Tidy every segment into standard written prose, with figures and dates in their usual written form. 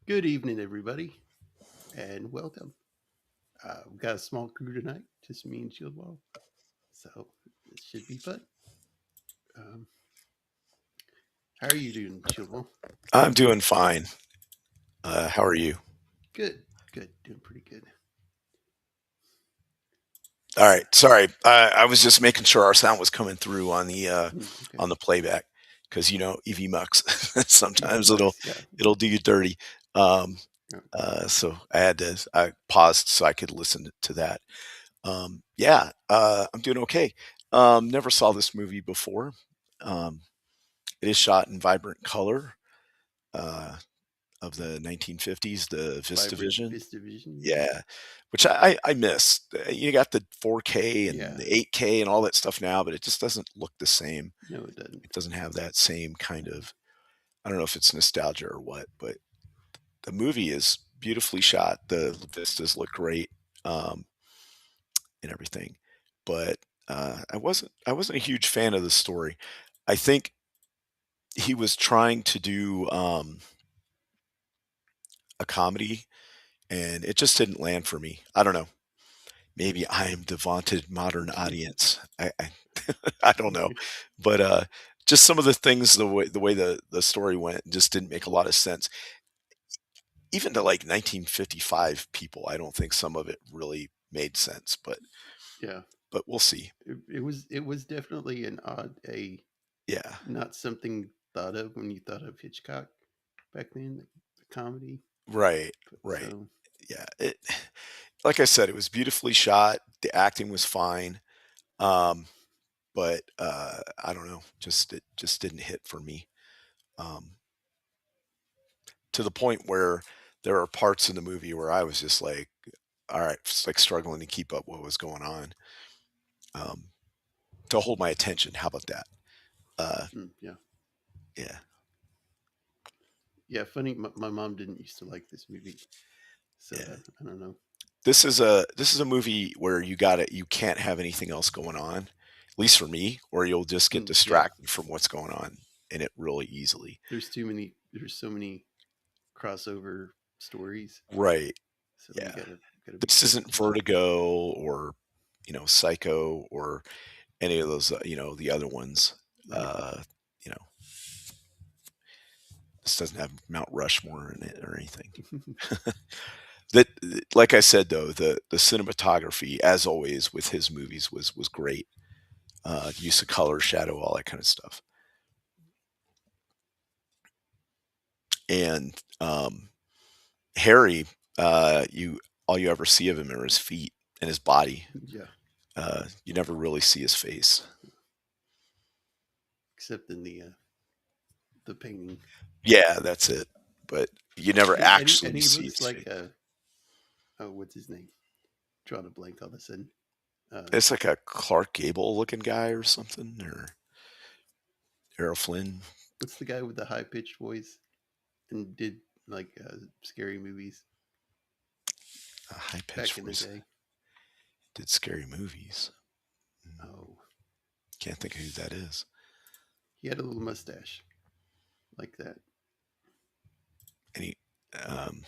Good evening, everybody, and welcome. We've got a small crew tonight, just me and Shieldwall, so this should be fun. Um, how are you doing, Shieldwall? I'm doing fine. How are you? Good, good, doing pretty good. All right. Sorry, I was just making sure our sound was coming through Okay. on the playback because EV Mux EV sometimes it'll Max, yeah. it'll do you dirty. Um, Yeah. so I paused so I could listen to that. Yeah, I'm doing okay. Never saw this movie before. Um, it is shot in vibrant color uh, of the 1950s, the Vibrant VistaVision. Vista Vision, yeah. Yeah, which I miss. You got the 4K and Yeah, the 8K and all that stuff now, but it just doesn't look the same. no, it doesn't. It doesn't have that same kind of, I don't know if it's nostalgia or what, but the movie is beautifully shot. The vistas look great, um, and everything. But I wasn't a huge fan of the story. I think he was trying to do a comedy, and it just didn't land for me. I don't know. Maybe I am the vaunted modern audience. I don't know, but just some of the things, the way the story went, just didn't make a lot of sense. Even to like 1955 people, I don't think some of it really made sense. Yeah, But we'll see. it was definitely an odd, a Yeah, not something thought of when you thought of Hitchcock back then, the comedy. right, But right. so Yeah, it. Like I said, it was beautifully shot. The acting was fine, um, but I don't know. Just it just didn't hit for me. Um, to the point where there are parts in the movie where I was just like, all right, just like struggling to keep up what was going on, um, to hold my attention. How about that? Uh, yeah. yeah, Yeah, funny. My mom didn't used to like this movie, so yeah. I don't know. This is a movie where you can't have anything else going on, at least for me, or you'll just get Yeah, distracted from what's going on in it really easily. there's too many. There's so many crossover stories, Right. so you Yeah. gotta be This isn't careful. Vertigo or Psycho or any of those the other ones. Right. Uh, you know, this doesn't have Mount Rushmore in it or anything. That, like I said though, the cinematography, as always with his movies, was great. Use of color, shadow, all that kind of stuff. And Harry, you all you ever see of him are his feet and his body. Yeah, You never really see his face. except in the painting, Yeah, that's it. But you never and actually he see looks his like face. a what's his name? Drawing a blank all of a sudden. Uh, It's like a Clark Gable looking guy or something, or Errol Flynn. what's the guy with the high pitched voice and did like scary movies A high pitched back in the voice. day? Did scary movies. Mm, Oh, Can't think of who that is. he had a little mustache like that. Any, um,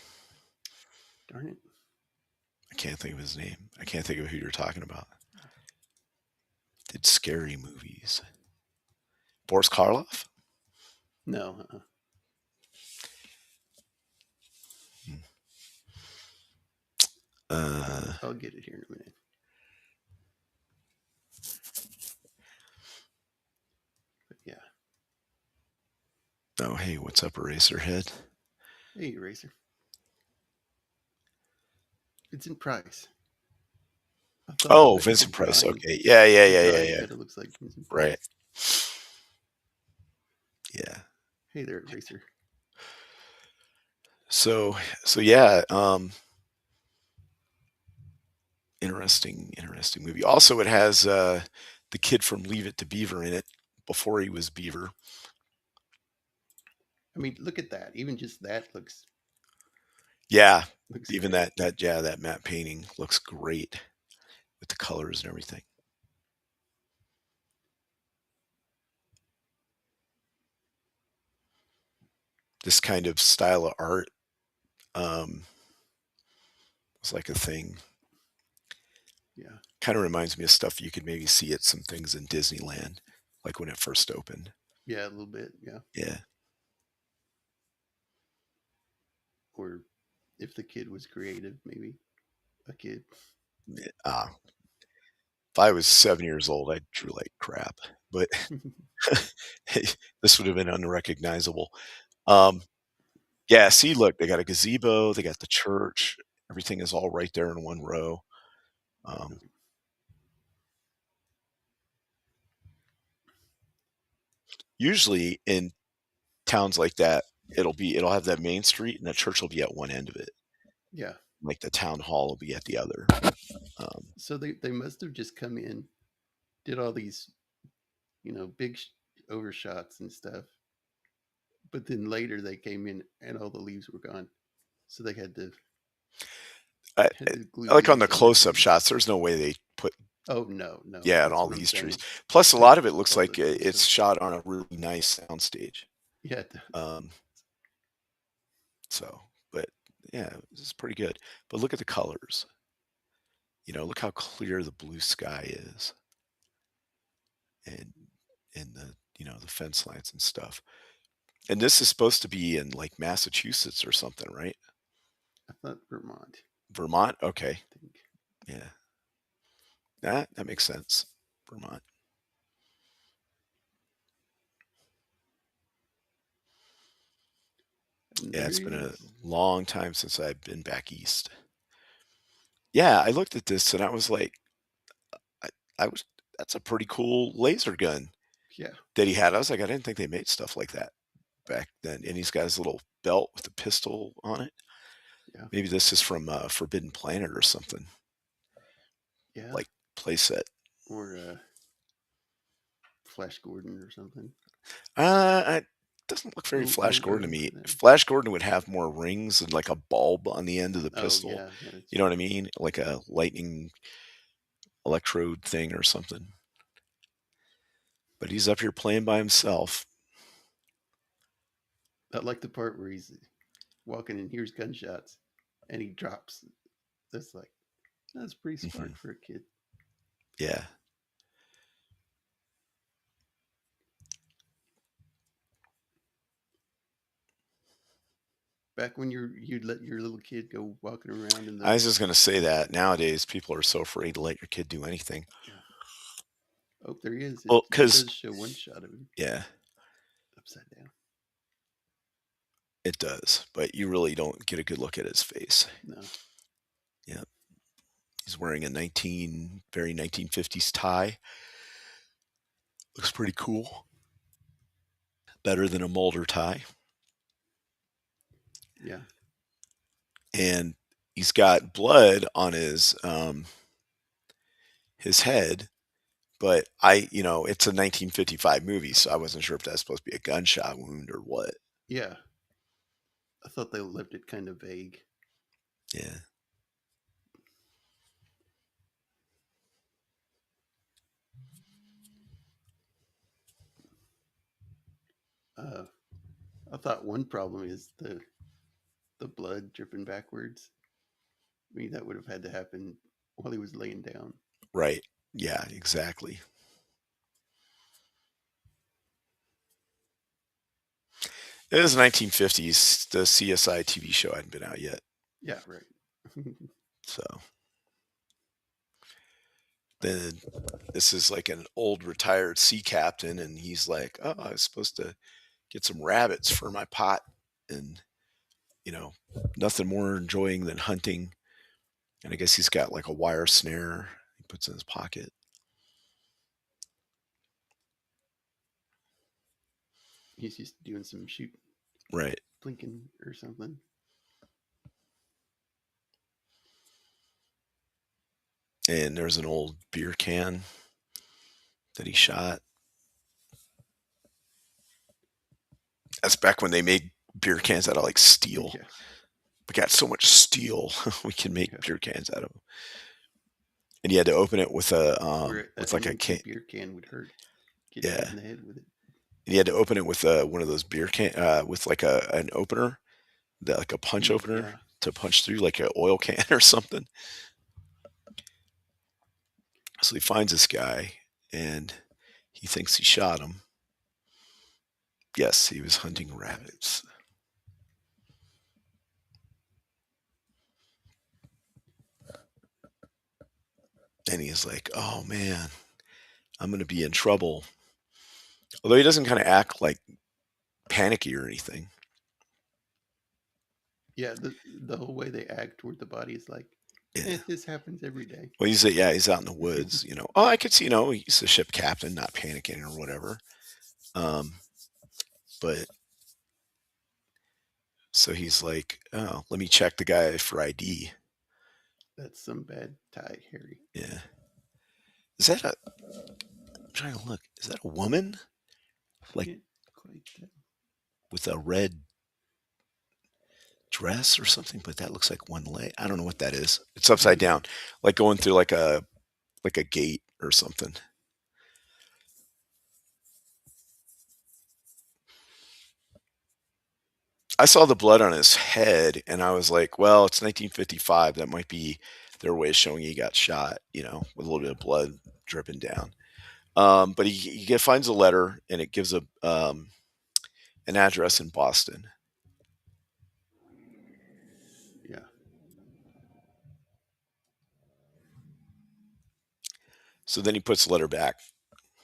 Darn it. I can't think of his name. I can't think of who you're talking about. Did scary movies. Boris Karloff? No, Hmm. Uh, I'll get it here in a minute. But yeah, oh, hey, what's up, Eraserhead? hey, Eraser, Vincent Price. I thought Oh, the Vincent Price. drawing, Okay. Yeah, yeah, the yeah, yeah, drawing yeah. kind of looks like Vincent Right. Price. Yeah. Hey there, Eraser. So yeah, interesting movie. Also, it has the kid from Leave It to Beaver in it before he was Beaver. I mean, look at that. Even just that Yeah, looks even great. that matte painting looks great with the colors and everything. This kind of style of art, was like a thing. Yeah. Kind of reminds me of stuff you could maybe see at some things in Disneyland, like when it first opened. Yeah, a little bit. Yeah. Yeah. Or if the kid was creative, maybe a kid. Ah, if I was 7 years old, I drew like crap, but this would have been unrecognizable. Um, yeah, see, look, they got a gazebo, they got the church, everything is all right there in one row. Um, Usually in towns like that, it'll have that main street and the church will be at one end of it, Yeah. like the town hall will be at the other. Um, So they must have just come in, did all these, big overshots and stuff. But then later they came in and all the leaves were gone. So they had to I, had to glue like on the leaves on the close-up trees. there's no way they put Oh no, no, yeah, and that's all what I'm these trees. saying. Plus, a lot Because of it looks all the like close it's up. shot on a really nice soundstage. Yeah, Um, but yeah, it's pretty good. But look at the colors. Look how clear the blue sky is, and the fence lines and stuff. And this is supposed to be in like Massachusetts or something, right? I thought Vermont. Vermont? Okay. I think. Yeah. That makes sense. Vermont. And Yeah, there it's he been a is. long time since I've been back east. Yeah, I looked at this and I was like, I, I was that's a pretty cool laser gun Yeah, that he had. I was like, I didn't think they made stuff like that back then. And he's got his little belt with a pistol on it. yeah, Maybe this is from Forbidden Planet or something, yeah. like playset. Or Flash Gordon or something. It doesn't look very Flash Or Gordon to older me. than. Flash Gordon would have more rings and like a bulb on the end of the Oh pistol. yeah, yeah, that's You know what true. I mean? Like a lightning electrode thing or something. But he's up here playing by himself. I like the part where he's walking and hears gunshots, and he drops. That's like that's pretty Hmm. smart for a kid. Yeah. Back when you'd let your little kid go walking around in I the. was just going to say that nowadays people are so afraid to let your kid do anything. Yeah. Oh, there he is. It Well, it because, does show one shot of him yeah, upside down. it does. But you really don't get a good look at his face. No. Yeah. He's wearing a very 1950s tie. Looks pretty cool. Better than a Mulder tie. Yeah. And he's got blood on his head, but it's a 1955 movie, so I wasn't sure if that's supposed to be a gunshot wound or what. Yeah. I thought they left it kind of vague. Yeah. Uh, I thought one problem is the blood dripping backwards. I mean, that would have had to happen while he was laying down. Right. Yeah, exactly. It is 1950s. The CSI TV show hadn't been out yet. Yeah, right. So then this is like an old retired sea captain, and he's like, "Oh, I was supposed to get some rabbits for my pot," and you know, nothing more enjoying than hunting. And I guess he's got like a wire snare he puts in his pocket. He's just doing some shoot Right. blinking or something. And there's an old beer can that he shot. That's back when they made beer cans out of like steel. Yeah, We got so much steel we can make yeah. beer cans out of. And you had to open it with a Where with an like a empty can. beer can would hurt. Get hit Yeah. in the head with it. And you had to open it with one of those beer can with like an opener like a punch opener Yeah, to punch through, like an oil can or something. So he finds this guy, and he thinks he shot him. Yes, he was hunting rabbits. rabbits. And he's like, "Oh man, I'm gonna be in trouble." Although he doesn't kind of act like panicky or anything. Yeah, the whole way they act toward the body is like, Yeah. this happens every day. Well, he's out in the woods. Oh, I could see. He's a ship captain, not panicking or whatever. Um, but so he's like, "Oh, let me check the guy for ID." That's some bad tie, Harry. Yeah. Is that a? I'm trying to look. Is that a woman? Like Can't quite tell. with a red dress or something? But that looks like one leg. I don't know what that is. It's upside down, like going through like a gate or something. I saw the blood on his head and I was like, well, it's 1955. That might be their way of showing he got shot, with a little bit of blood dripping down. But he finds a letter and it gives an address in Boston. Yeah. So then he puts the letter back,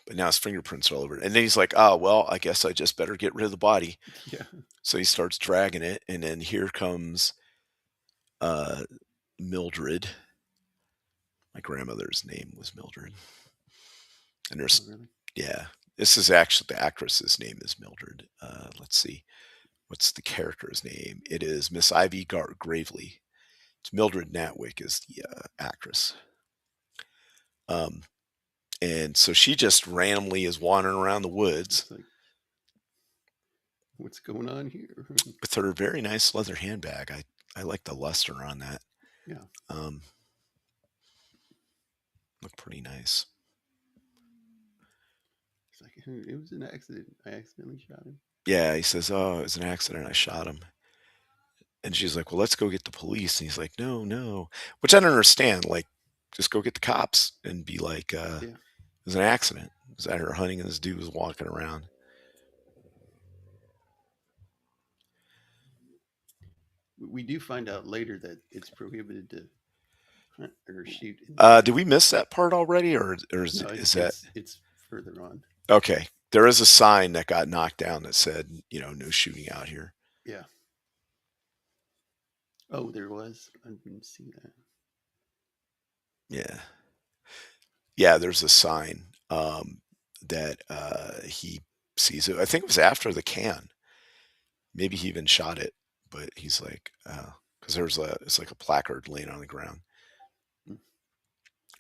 but now his fingerprints are all over it. And then he's like, oh, well, I guess I just better get rid of the body. Yeah. So he starts dragging it. And then here comes uh, Mildred. My grandmother's name was Mildred. And Oh, there's, really? yeah, this is actually the actress's name is Mildred. Let's see. What's the character's name? It is Miss Ivy Gravely. It's Mildred Natwick is the actress. Um, and so she just randomly is wandering around the woods It's like, what's going on here? with her very nice leather handbag. I like the luster on that. Yeah. Um, Look pretty nice. It's like, it was an accident. I accidentally shot him. Yeah, he says, "Oh, it was an accident. I shot him." And she's like, "Well, let's go get the police." And he's like, "No, no," which I don't understand. Like, just go get the cops and be like, Yeah. "It was an accident. It was out here hunting, and this dude was walking around." We do find out later that it's prohibited to hunt or shoot in the Did area. we miss that part already, or No, is that it's further on. okay? There is a sign that got knocked down that said, "No shooting out here." Yeah. Oh, there was. I didn't see that. Yeah, yeah. There's a sign that he sees it. I think it was after the can. Maybe he even shot it, but he's like, because it's like a placard laying on the ground, Mm.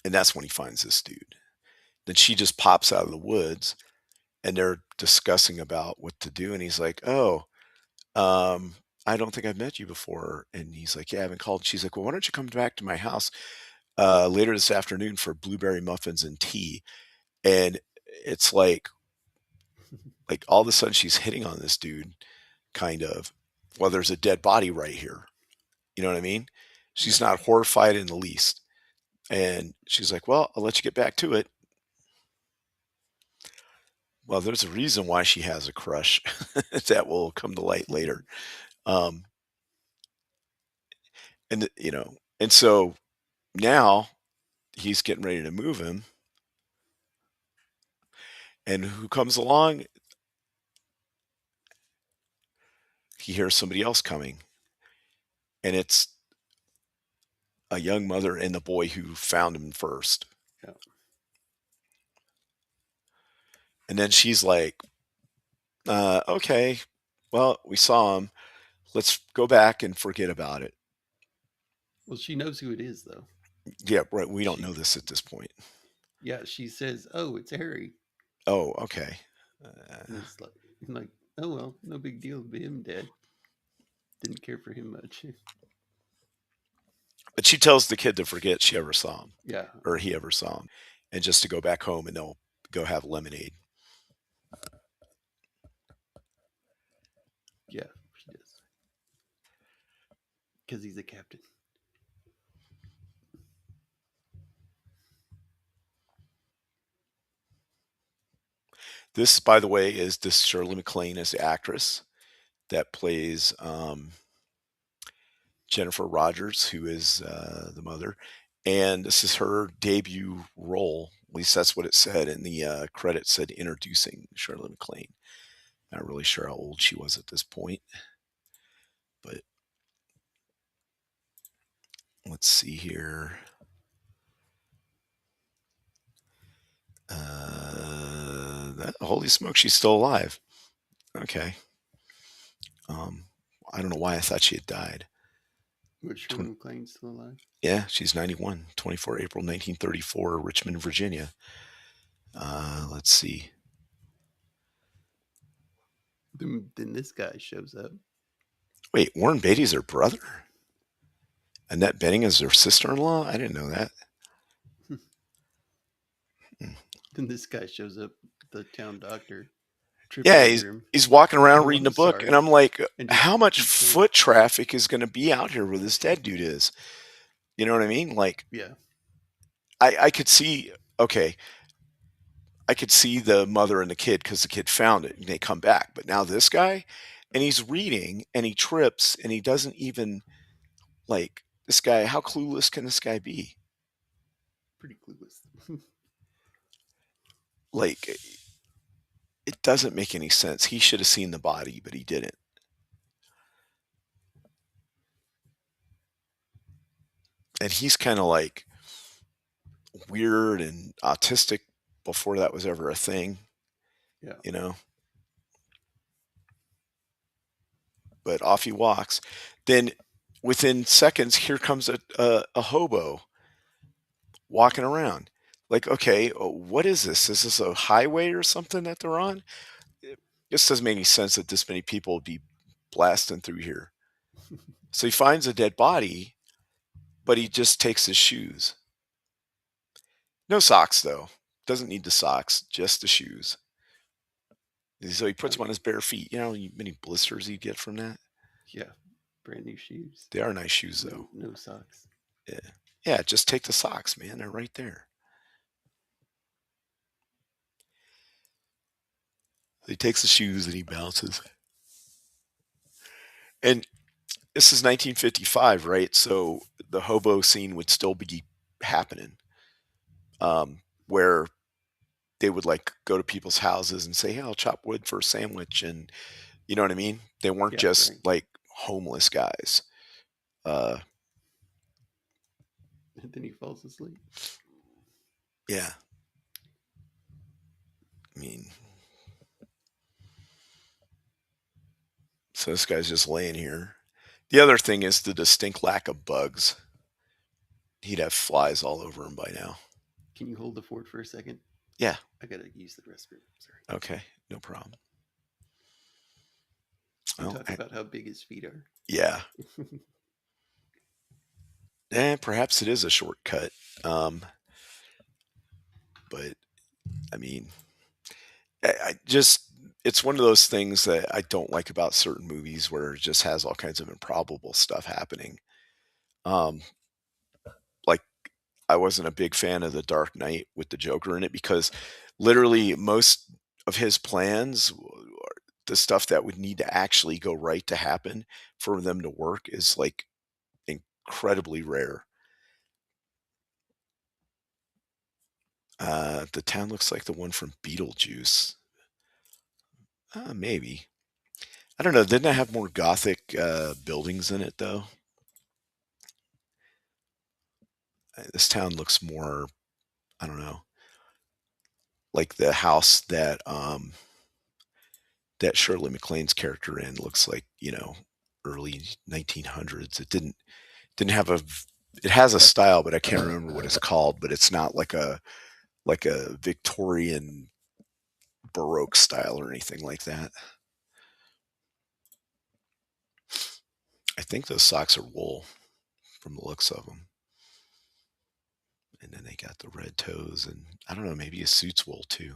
and that's when he finds this dude. Then she just pops out of the woods, and they're discussing about what to do, and he's like, "Oh, um, I don't think I've met you before," and he's like, "Yeah, I haven't called." She's like, "Well, why don't you come back to my house later this afternoon for blueberry muffins and tea?" And it's like all of a sudden she's hitting on this dude, kind of. Well, there's a dead body right here. You know what I mean? Yeah. She's not horrified in the least. And she's like, "Well, I'll let you get back to it." Well, there's a reason why she has a crush that will come to light later. Um, and so now he's getting ready to move him. And who comes along? He hears somebody else coming. And it's a young mother and the boy who found him first. Yeah. And then she's like, okay, well, we saw him. Let's go back and forget about it. Well, she knows who it is, though. Yeah, right. We don't She, know this at this point. yeah, she says, "Oh, it's Harry," Oh, okay. and it's like, oh well, no big deal. Him dead. Didn't care for him much. But she tells the kid to forget she ever saw him Yeah. or he ever saw him and just to go back home and they'll go have lemonade. Yeah, she does. because he's a captain. This, by the way, is this Shirley MacLaine as the actress that plays Jennifer Rogers, who is the mother. And this is her debut role. At least that's what it said in the credits, said introducing Shirley MacLaine. Not really sure how old she was at this point, but let's see here. Holy smoke, she's still alive. Okay. I don't know why I thought she had died. Was Shirley MacLaine still alive? Yeah, she's 91, 24 April 1934, Richmond, Virginia. Let's see. Then this guy shows up. Wait, Warren Beatty's her brother? Annette Bening is her sister-in-law? I didn't know that. Then this guy shows up, the town doctor. Yeah, Over him. he's walking around Oh, reading I'm a book, sorry. and I'm like, And just how much keeps going. foot traffic is going to be out here where this dead dude is? You know what I mean? Like, Yeah. I could see, okay, I could see the mother and the kid because the kid found it and they come back. But now this guy, and he's reading and he trips and he doesn't even, like, this guy, how clueless can this guy be? Pretty clueless. Like, it doesn't make any sense. He should have seen the body, but he didn't. And he's kind of like weird and autistic before that was ever a thing. Yeah. You know? But off he walks. Then within seconds, here comes a hobo walking around. Like, okay, what is this? Is this a highway or something that they're on? It just doesn't make any sense that this many people would be blasting through here. So he finds a dead body, but he just takes his shoes. No socks, though. Doesn't need the socks, just the shoes. So he puts them on his bare feet. You know how many blisters he'd get from that? Yeah. Brand new shoes. They are nice shoes, though. No socks. Yeah. Yeah, just take the socks, man. They're right there. He takes the shoes and he bounces. And this is 1955, right? So the hobo scene would still be happening, where they would like go to people's houses and say, "Hey, I'll chop wood for a sandwich," and you know what I mean. They weren't just like homeless guys. And then he falls asleep. Yeah, I mean, so this guy's just laying here. The other thing is the distinct lack of bugs. He'd have flies all over him by now. Can you hold the fort for a second? Yeah. I gotta use the restroom. Sorry. Okay, no problem. Talk about how big his feet are. Yeah. Perhaps it is a shortcut. But I mean, it's one of those things that I don't like about certain movies where it just has all kinds of improbable stuff happening. Like I wasn't a big fan of The Dark Knight with the Joker in it because literally most of his plans, the stuff that would need to actually go right to happen for them to work is like incredibly rare. The town looks like the one from Beetlejuice. Maybe. I don't know. Didn't it have more gothic buildings in it, though? This town looks more, I don't know, like the house that that Shirley MacLaine's character in looks like, early 1900s. It didn't have it has a style, but I can't remember what it's called, but it's not like a Victorian Baroque style or anything like that. I think those socks are wool from the looks of them. And then they got the red toes, and I don't know, maybe a suit's wool too.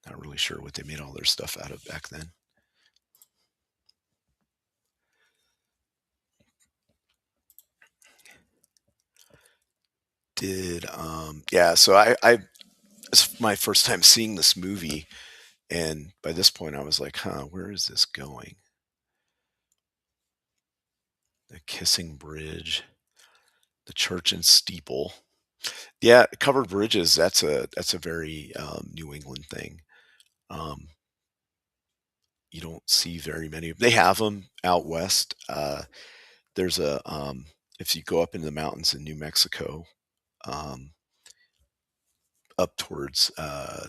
Not really sure what they made all their stuff out of back then. did. Yeah, so I it's my first time seeing this movie, and by this point I was like, "Huh, where is this going?" The Kissing Bridge, the church and steeple. Yeah, covered bridges, that's a very, New England thing. Um, you don't see very many. They have them out west. There's a, if you go up into the mountains in New Mexico, um, up towards,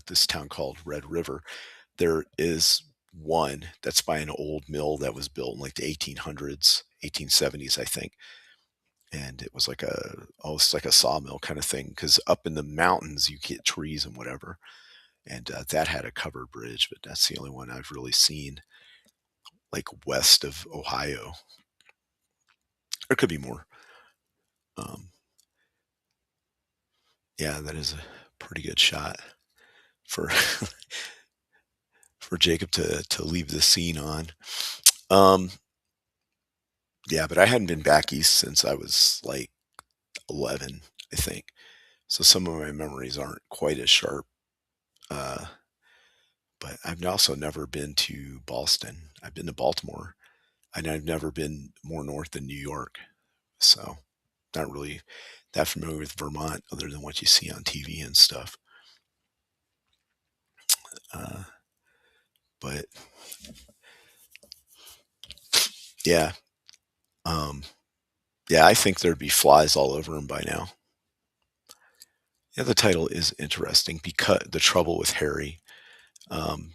this town called Red River, there is one that's by an old mill that was built in, like, the 1800s, 1870s, I think, and it was like a almost like a sawmill kinda thing. Because up in the mountains, you get trees and whatever, and, that had a covered bridge, but that's the only one I've really seen, like, west of Ohio. There could be more. Um, yeah, that is a pretty good shot for for Jacob to leave the scene on. Um, yeah, but I hadn't been back east since I was, like, 11, I think, so some of my memories aren't quite as sharp, uh, but I've also never been to Boston. I've been to Baltimore, and I've never been more north than New York, so not really that familiar with Vermont other than what you see on TV and stuff. Uh, but yeah, um, yeah, I think there'd be flies all over him by now. Yeah, the title is interesting because the trouble with Harry. Um,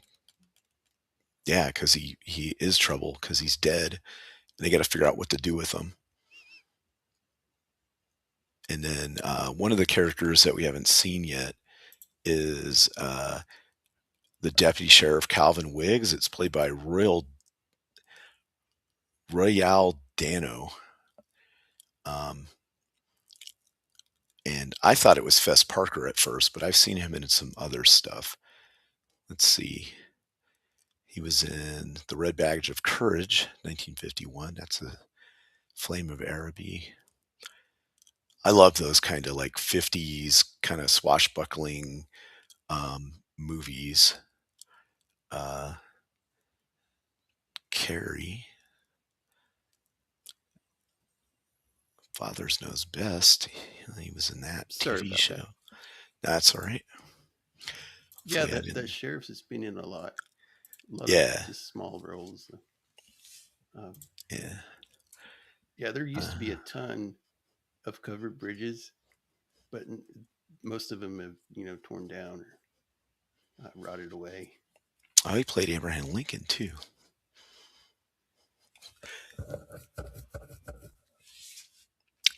yeah, because he is trouble because he's dead. And they got to figure out what to do with him. And then one of the characters that we haven't seen yet is the deputy sheriff Calvin Wiggs. It's played by Royale Dano. Um, and I thought it was Fess Parker at first, but I've seen him in some other stuff. Let's see. He was in The Red Baggage of Courage, 1951. That's a Flame of Araby. I love those kind of like 50s kind of swashbuckling movies. Uh, Carrie, Fathers Knows Best. He was in that Sorry TV about that. show. That's all right. Yeah, Hopefully, I that didn't. sheriff's has been in a lot of Yeah, just small roles. Um, yeah. yeah, there used to be a Uh, ton of covered bridges, but most of them have torn down or rotted away. oh, he played Abraham Lincoln too.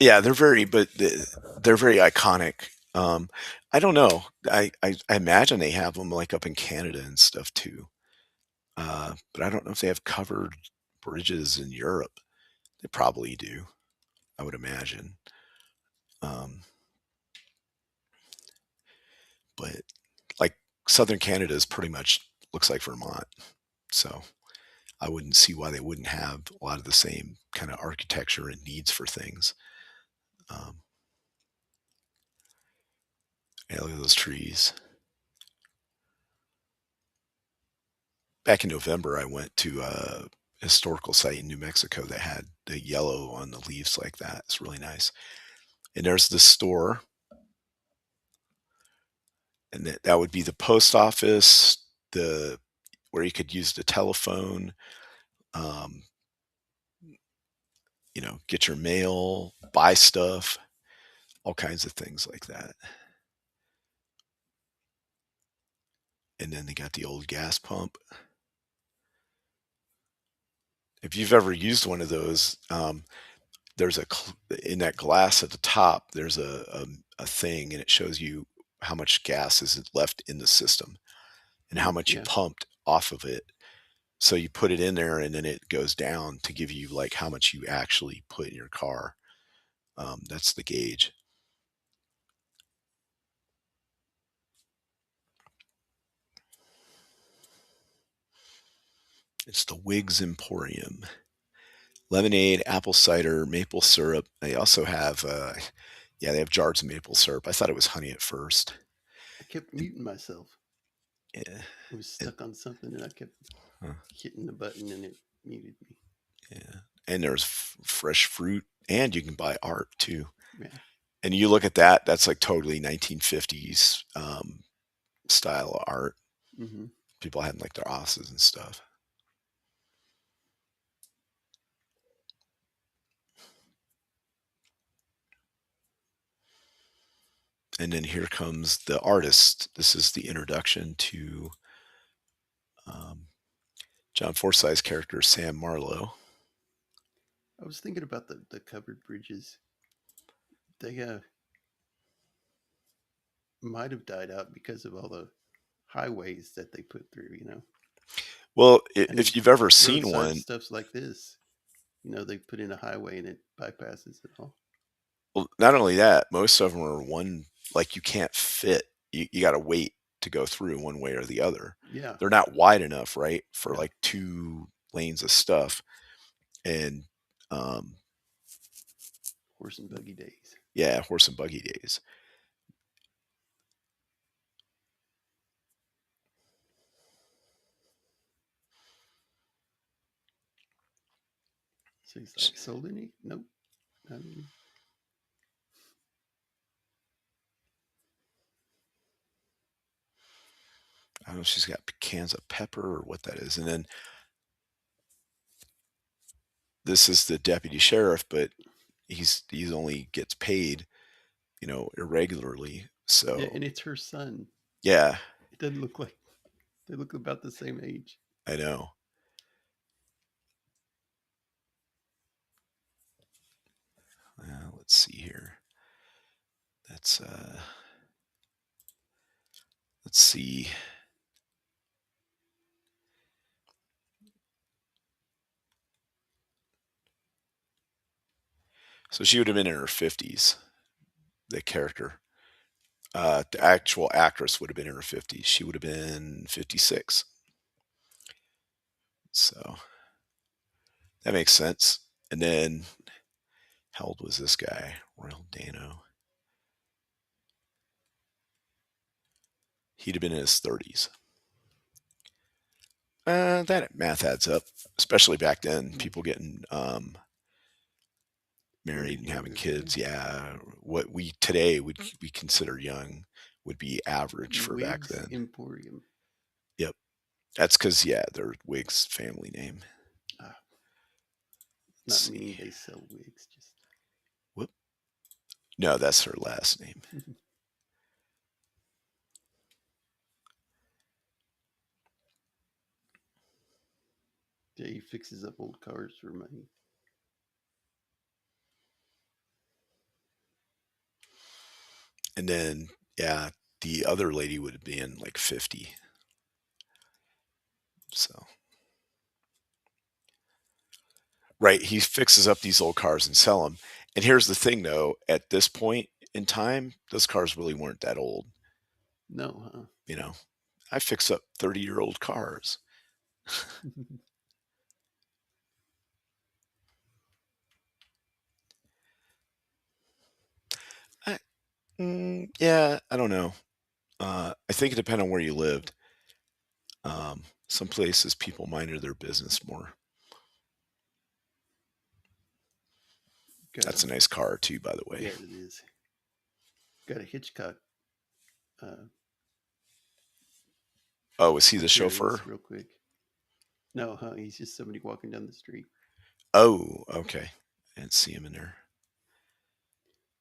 Yeah, they're very iconic. I don't know. I imagine they have them like up in Canada and stuff too. But I don't know if they have covered bridges in Europe. They probably do, I would imagine. Um, but like southern Canada is pretty much looks like Vermont, so I wouldn't see why they wouldn't have a lot of the same kind of architecture and needs for things. Um, yeah, look at those trees. Back in November, I went to a historical site in New Mexico that had the yellow on the leaves like that. It's really nice. And there's the store, and that would be the post office, the where you could use the telephone, um, get your mail, buy stuff, all kinds of things like that. And then they got the old gas pump. If you've ever used one of those, there's in that glass at the top, there's a thing, and it shows you how much gas is left in the system and how much you Yeah. pumped off of it. So you put it in there, and then it goes down to give you like how much you actually put in your car. That's the gauge. It's the Wiggs Emporium. Lemonade, apple cider, maple syrup. They also have Yeah, they have jars of maple syrup. I thought it was honey at first. I kept And, muting myself. yeah, I was and, stuck on something and I kept huh, hitting the button and it muted me. yeah. And there's fresh fruit, and you can buy art too. Yeah. And you look at that, that's like totally 1950s style of art. Mm-hmm. People had like their offices and stuff. And then here comes the artist. This is the introduction to um, John Forsythe's character, Sam Marlowe. I was thinking about the covered bridges. They might have died out because of all the highways that they put through, Well, and if you've ever seen roadside one, stuffs like this. They put in a highway and it bypasses it all. well, not only that, most of them are one, like you can't fit. You got to wait to go through one way or the other. Yeah, They're not wide enough, right, for yeah, like 2 lanes of stuff. And um, horse and buggy days. yeah, horse and buggy days. So he's like, sold any? Nope, not any. I don't know if she's got cans of pepper or what that is. And then this is the deputy sheriff, but he's only gets paid, irregularly. Yeah, So and it's her son. yeah, It doesn't look like they look about the same age. I know. Let's see here. That's let's see. So she would have been in her 50s, the character. The actual actress would have been in her 50s. She would have been 56. So that makes sense. And then how old was this guy? Royal Dano. He'd have been in his 30s. That math adds up, especially back then. People getting married Married and having younger than kids. Yeah, what we today would we consider young would be average for back Wigs then. Emporium. Yep, that's because they're Wig's family name. Ah, Let's not see. meaning they sell wigs, just Whoop. No, that's her last name. yeah, he fixes up old cars for money. And then the other lady would have been like 50. So right, he fixes up these old cars and sell them. And here's the thing, though: at this point in time, those cars really weren't that old. No, huh? You know, I fix up 30-year-old cars. I, yeah, I don't know. I think it depends on where you lived. Some places people minded their business more. Got That's a a nice car too, by the way. yeah, it is. Got a Hitchcock. Oh, was he the Look, here it chauffeur? is, real quick. No, huh? He's just somebody walking down the street. Oh, okay. I didn't see him in there.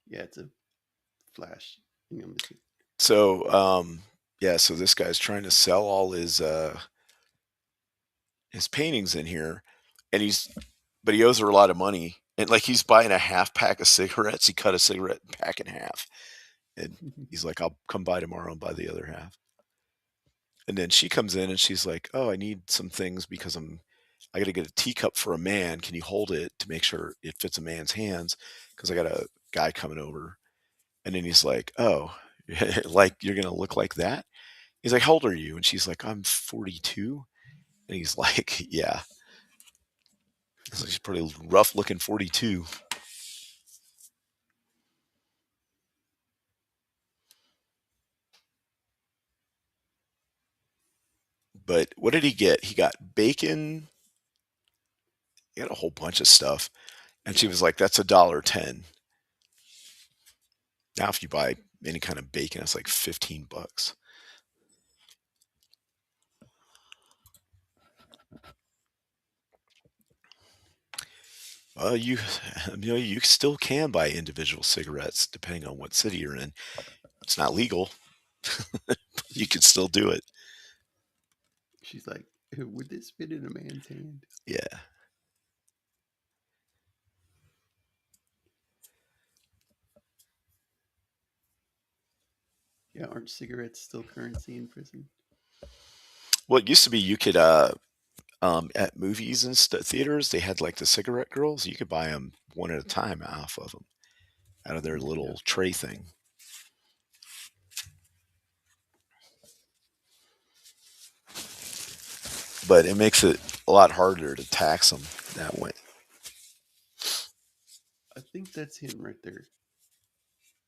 Yeah, it's a flash. Missing. So, so this guy's trying to sell all his paintings in here, and but he owes her a lot of money, and like he's buying a half pack of cigarettes. He cut a cigarette pack in half, and he's like, "I'll come by tomorrow and buy the other half." And then she comes in and she's like, "Oh, I need some things because I got to get a teacup for a man. Can you hold it to make sure it fits a man's hands? Because I got a guy coming over." And then he's like, "Oh, like you're gonna look like that?" He's like, "How old are you?" And she's like, "I'm 42." And he's like, "Yeah." He's like, "She's pretty rough looking 42." what did he get? He got bacon. He got a whole bunch of stuff, and she Yeah, was like, "That's $1.10." Now, if you buy any kind of bacon, it's like $15. Well, you still can buy individual cigarettes depending on what city you're in. It's not legal. You can still do it. she's like, would this fit in a man's hand? Yeah. Yeah, aren't cigarettes still currency in prison? Well, it used to be you could at movies and theaters they had like the cigarette girls. You could buy them one at a time off of them out of their Yeah, little tray thing. But it makes it a lot harder to tax them that way. I think that's him right there.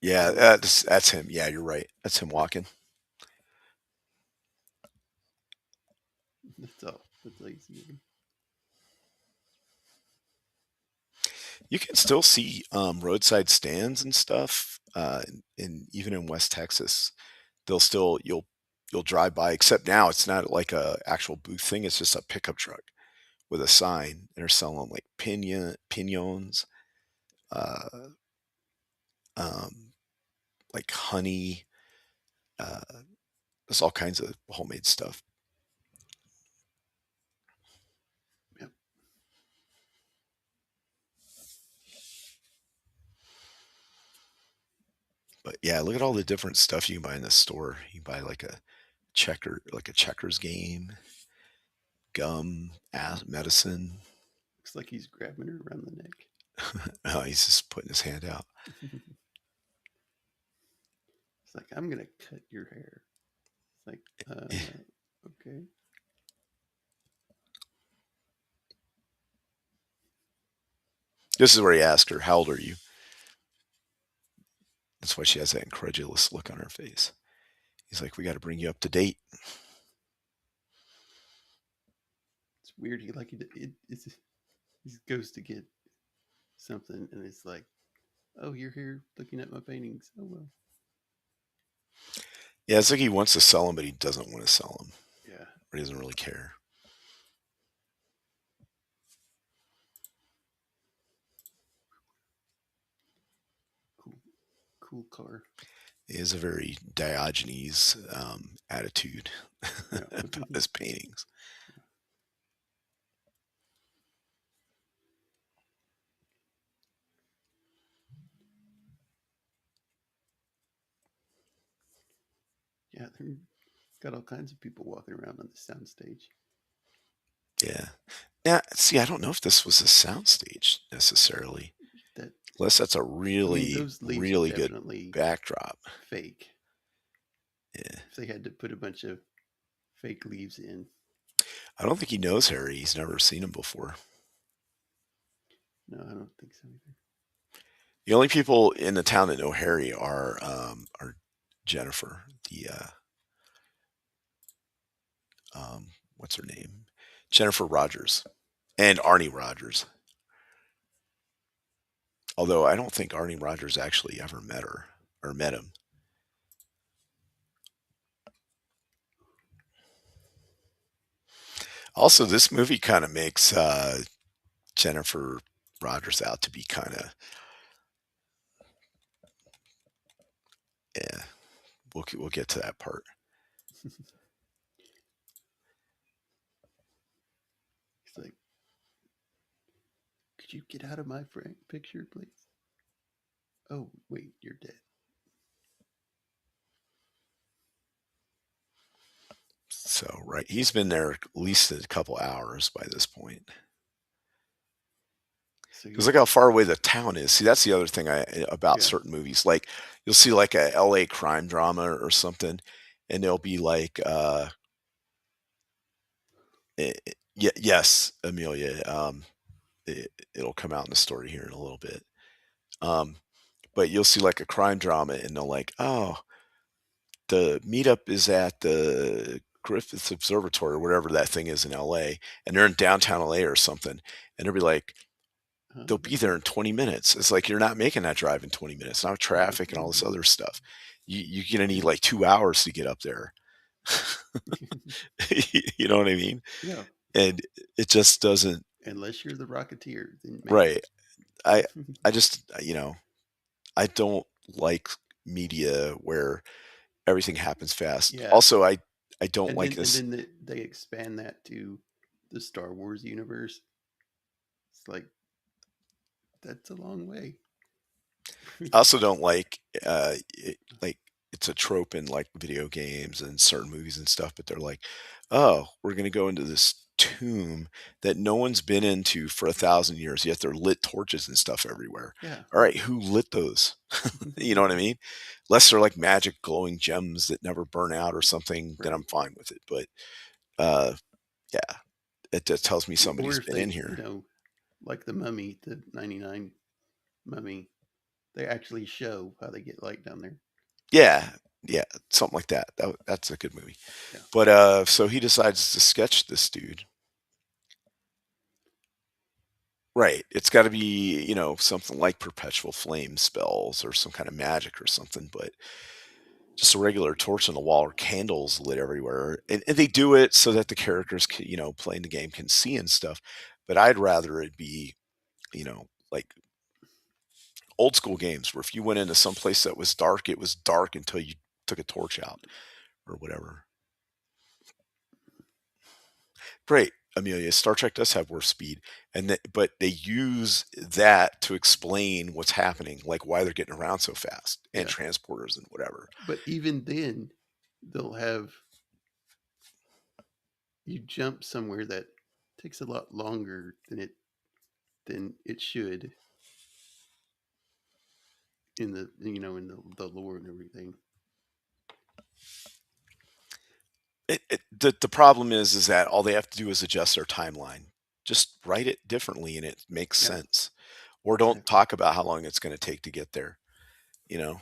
Yeah, Or that's him. Yeah, you're right. That's him walking. that's all you see of him. You can still see roadside stands and stuff, even in West Texas. They'll still you'll drive by. Except now it's not like a actual booth thing. It's just a pickup truck with a sign. And they're selling like pinons, uh, um, like honey. Uh, there's all kinds of homemade stuff. Yep. But yeah, look at all the different stuff you can buy in this store. You can buy like a checkers game, gum, medicine. Looks like he's grabbing her around the neck. Oh, he's just putting his hand out. It's like, I'm gonna cut your hair. It's like, okay. This is where he asked her, "How old are you?" That's why she has that incredulous look on her face. He's like, "We got to bring you up to date." It's weird. He goes to get something, and it's like, oh, you're here looking at my paintings. Oh well. Yeah, it's like he wants to sell them, but he doesn't want to sell them. Yeah. Or he doesn't really care. Cool. Cool car. He has a very Diogenes attitude Yeah. about his paintings. Yeah. They've got all kinds of people walking around on the soundstage. Yeah. Yeah. See, I don't know if this was a soundstage necessarily, That unless that's a I mean, really, those leaves are really good definitely backdrop. fake. Yeah. If they had to put a bunch of fake leaves in. I don't think he knows Harry. He's never seen him before. No, I don't think so either. The only people in the town that know Harry are Jennifer, the what's her name? Jennifer Rogers and Arnie Rogers. Although I don't think Arnie Rogers actually ever met her or met him. Also, this movie kind of makes Jennifer Rogers out to be kind of yeah. We'll get to that part. He's like, could you get out of my picture, please? Oh, wait, you're dead. So right, he's been there at least a couple hours by this point. So Because he's, look how far away the town is. See, that's the other thing about yeah. certain movies. Like you'll see like a LA crime drama or something, and they'll be like, yes, Amelia. It'll come out in the story here in a little bit. Um, but you'll see like a crime drama, and they'll like, oh, the meetup is at the Griffith Observatory or whatever that thing is in LA, and they're in downtown LA or something, and they'll be like, they'll be there in 20 minutes. It's like you're not making that drive in 20 minutes. Now traffic and all this other stuff. You're gonna need like 2 hours to get up there. You know what I mean? Yeah. And it just doesn't. Unless you're the Rocketeer, then maybe. Right. I just I don't like media where everything happens fast. Yeah. Also, I don't And like then this. they expand that to the Star Wars universe. It's like that's a long way. I also don't like like it's a trope in like video games and certain movies and stuff, but they're like, oh, we're gonna go into this tomb that no one's been into for 1,000 years, yet they're lit torches and stuff everywhere. Yeah. All right, who lit those? You know what I mean? Unless they're like magic glowing gems that never burn out or something, then Right. I'm fine with it. But uh yeah, it just tells me Or somebody's if been in they, here. like the Mummy, the '99 Mummy, they actually show how they get light down there. Yeah, yeah, something like that. That's a good movie. Yeah. But so he decides to sketch this dude. Right. It's got to be, something like perpetual flame spells or some kind of magic or something, but just a regular torch on the wall or candles lit everywhere. And they do it so that the characters, playing the game can see and stuff. But I'd rather it be, like old school games where if you went into some place that was dark, it was dark until you took a torch out or whatever. Great, Amelia. Star Trek does have warp speed, but they use that to explain what's happening, like why they're getting around so fast, and Yeah. transporters and whatever. But even then, they'll have you jump somewhere that takes a lot longer than it should in the lore and everything. The problem is that all they have to do is adjust their timeline. Just write it differently, and it makes Yeah. sense. Or don't Exactly. talk about how long it's going to take to get there. You know.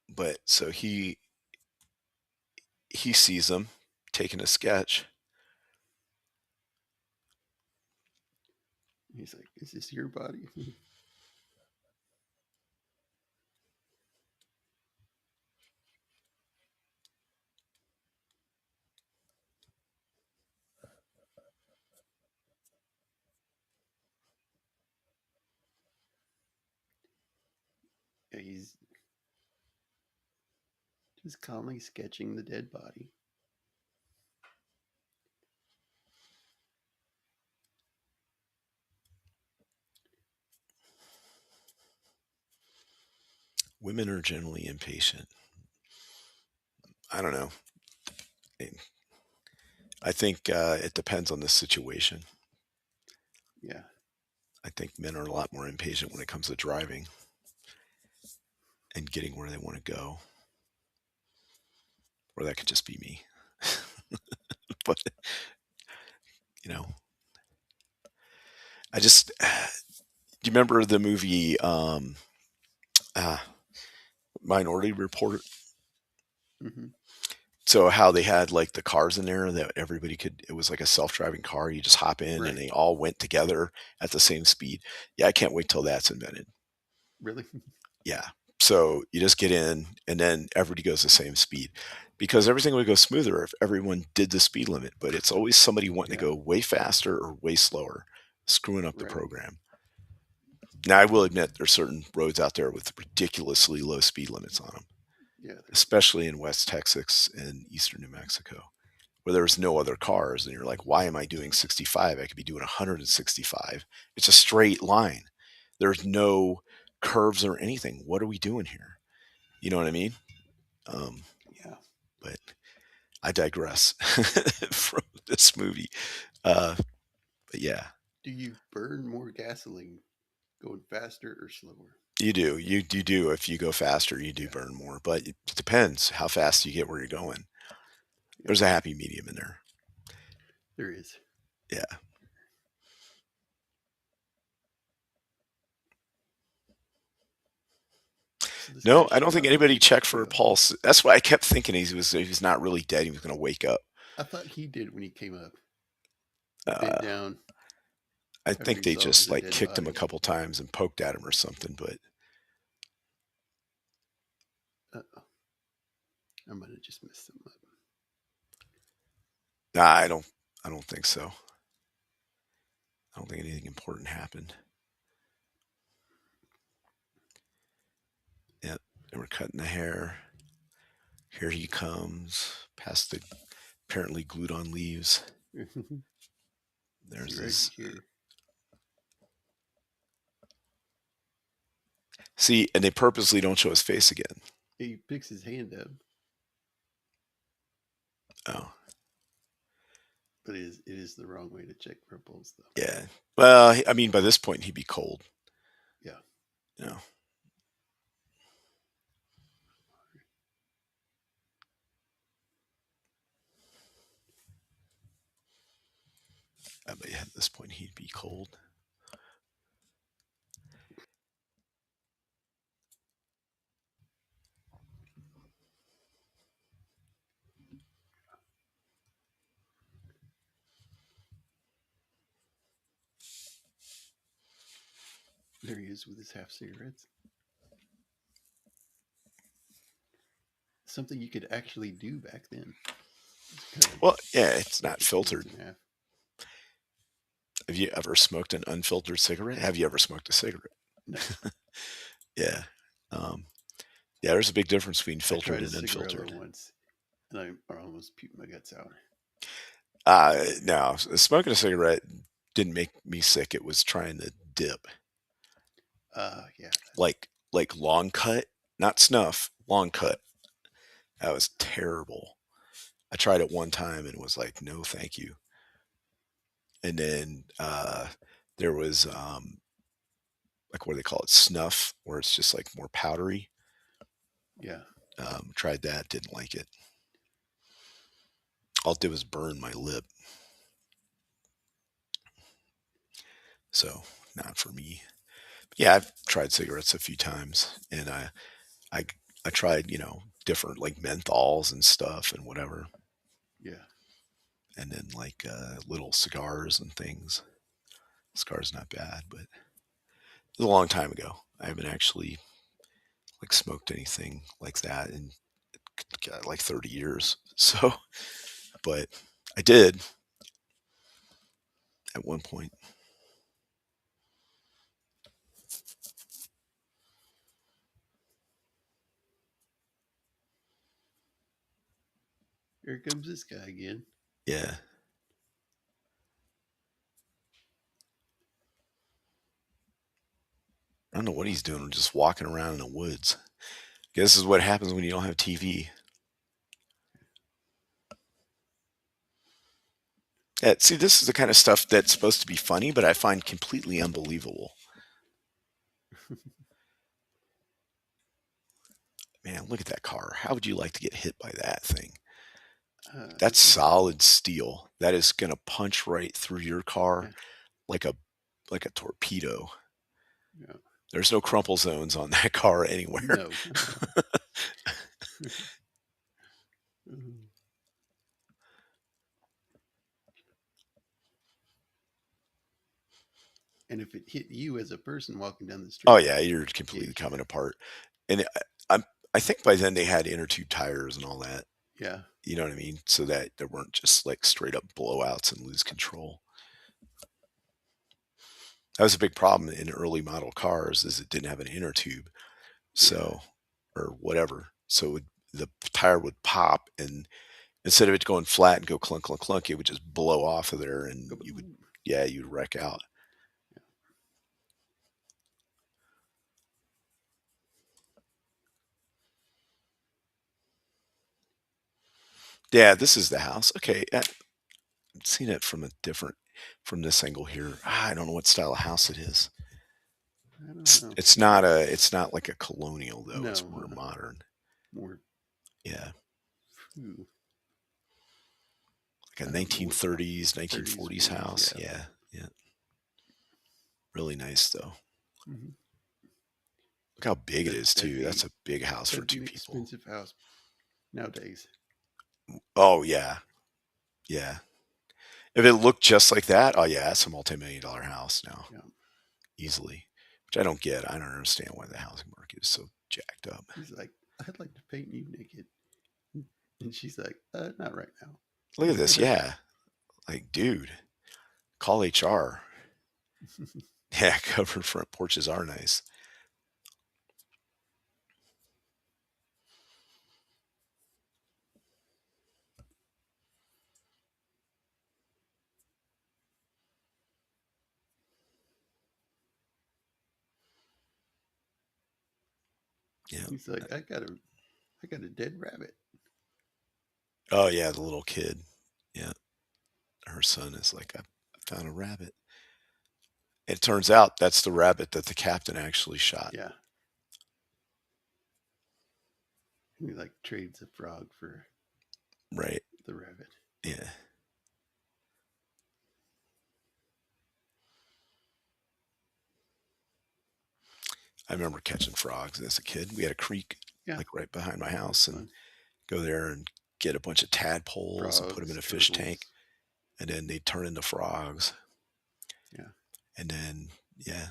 But so he sees them taking a sketch. He's like, "Is this your body?" Yeah, he's just calmly sketching the dead body. Women are generally impatient. I don't know. I think it depends on the situation. Yeah. I think men are a lot more impatient when it comes to driving and getting where they want to go. Or that could just be me. But, you know, I just, do you remember the movie uh, Minority Report? Hmm. So how they had like the cars in there that everybody could, it was like a self-driving car. You just hop in and Right. they all went together at the same speed. Yeah, I can't wait till that's invented. Really? Yeah. So you just get in and then everybody goes the same speed because everything would go smoother if everyone did the speed limit. But it's always somebody wanting to Yeah. go way faster or way slower, screwing up the Right. program. Now, I will admit there's certain roads out there with ridiculously low speed limits on them, Yeah. especially in West Texas and Eastern New Mexico, where there's no other cars. And you're like, why am I doing 65? I could be doing 165. It's a straight line. There's no curves or anything. What are we doing here? You know what I mean? Um, Yeah. but I digress from this movie. Uh, but yeah, Do you burn more gasoline going faster or slower? you do. You do. If you go faster, you do Yeah. burn more. But it depends how fast you get where you're going. Yeah. There's a happy medium in there. There is. Yeah. So this guy No, I don't showed think up with anybody people checked for for a real. pulse. That's why I kept thinking he was not really dead. He was going to wake up. I thought he did when he came up. He bent Uh, down I after think he they saw it was just a like dead kicked him a body. couple times and poked at him or something. But Uh-oh. I might have just messed him up. nah, I don't. I don't think so. I don't think anything important happened. Yep, they were cutting the hair. Here he comes, past the apparently glued on leaves. See There's right his. here. See, and they purposely don't show his face again. He picks his hand up, Oh, but it is the wrong way to check for a pulse, though. yeah. Well, I mean, by this point he'd be cold. Yeah. You know. But at this point he'd be cold. There he is with his half cigarettes. Something you could actually do back then. Well, yeah, it's Cut not the cigarettes filtered. in half. Have you ever smoked an unfiltered cigarette? Have you ever smoked a cigarette? No. Yeah. Um, yeah, there's a big difference between I filtered tried a and cigarillo unfiltered. once, and I almost puked my guts out. No, smoking a cigarette didn't make me sick. It was trying to dip, Yeah. like long cut, not snuff, long cut. That was terrible. I tried it one time and was like, no, thank you. And then there was like what do they call it, snuff, where it's just like more powdery. Yeah. Tried that, didn't like it. All it did was burn my lip. So not for me. Yeah, I've tried cigarettes a few times, and I I tried different like menthols and stuff and whatever, Yeah. and then like little cigars and things. Cigars not bad, but it was a long time ago. I haven't actually like smoked anything like that in like 30 years. So, but I did at one point. Here comes this guy again. Yeah. I don't know what he's doing. Just walking around in the woods. This is what happens when you don't have TV. Yeah, see, this is the kind of stuff that's supposed to be funny, but I find completely unbelievable. Man, look at that car. How would you like to get hit by that thing? That's This is solid steel. That is going to punch right through your car yeah. like a torpedo. Yeah. There's no crumple zones on that car anywhere. No. And if it hit you as a person walking down the Oh street, yeah, you're game completely coming changer. apart. And I think by then they had inner tube tires and all that. Yeah. You know what I mean? So that there weren't just like straight up blowouts and lose control. That was a big problem in early model cars is it didn't have an inner tube. Yeah. So, or whatever. So the tire would pop, and instead of it going flat and go clunk, clunk, clunk, it would just blow off of there, and you'd wreck out. Yeah, this is the house. Okay, I've seen it from this angle here. I don't know what style of house it is. I don't It's, know. it's not like a colonial though. It's No. more modern. More. Yeah, Ooh, like I a don't know what 1930s, 30s, 1940s 40s. house. Yeah. Yeah, yeah. Really nice though. Hmm. Look how big it is That'd too. That's be a big house for that'd be two an people. expensive house nowadays. Oh yeah, yeah. If it looked just like that, oh yeah, that's a multi-million-dollar house now, Yeah. easily. Which I don't get. I don't understand why the housing market is so jacked up. He's like, I'd like to paint you naked. And she's like, not right now. Look at this. Yeah, like dude, call HR. Yeah, covered front porches are nice. Yeah. He's like, I got a dead rabbit. Oh yeah, the little kid. Yeah, her son is like, I found a rabbit. It turns out that's the rabbit that the captain actually shot. Yeah. And he like trades a frog for Right. the rabbit. Yeah. I remember catching frogs as a kid. We had a creek Yeah. like right behind my That's house and fun. go there and get a bunch of tadpoles and put them in Frogs, a fish tank, turtles. and then they'd turn into frogs. Yeah. And then, yeah,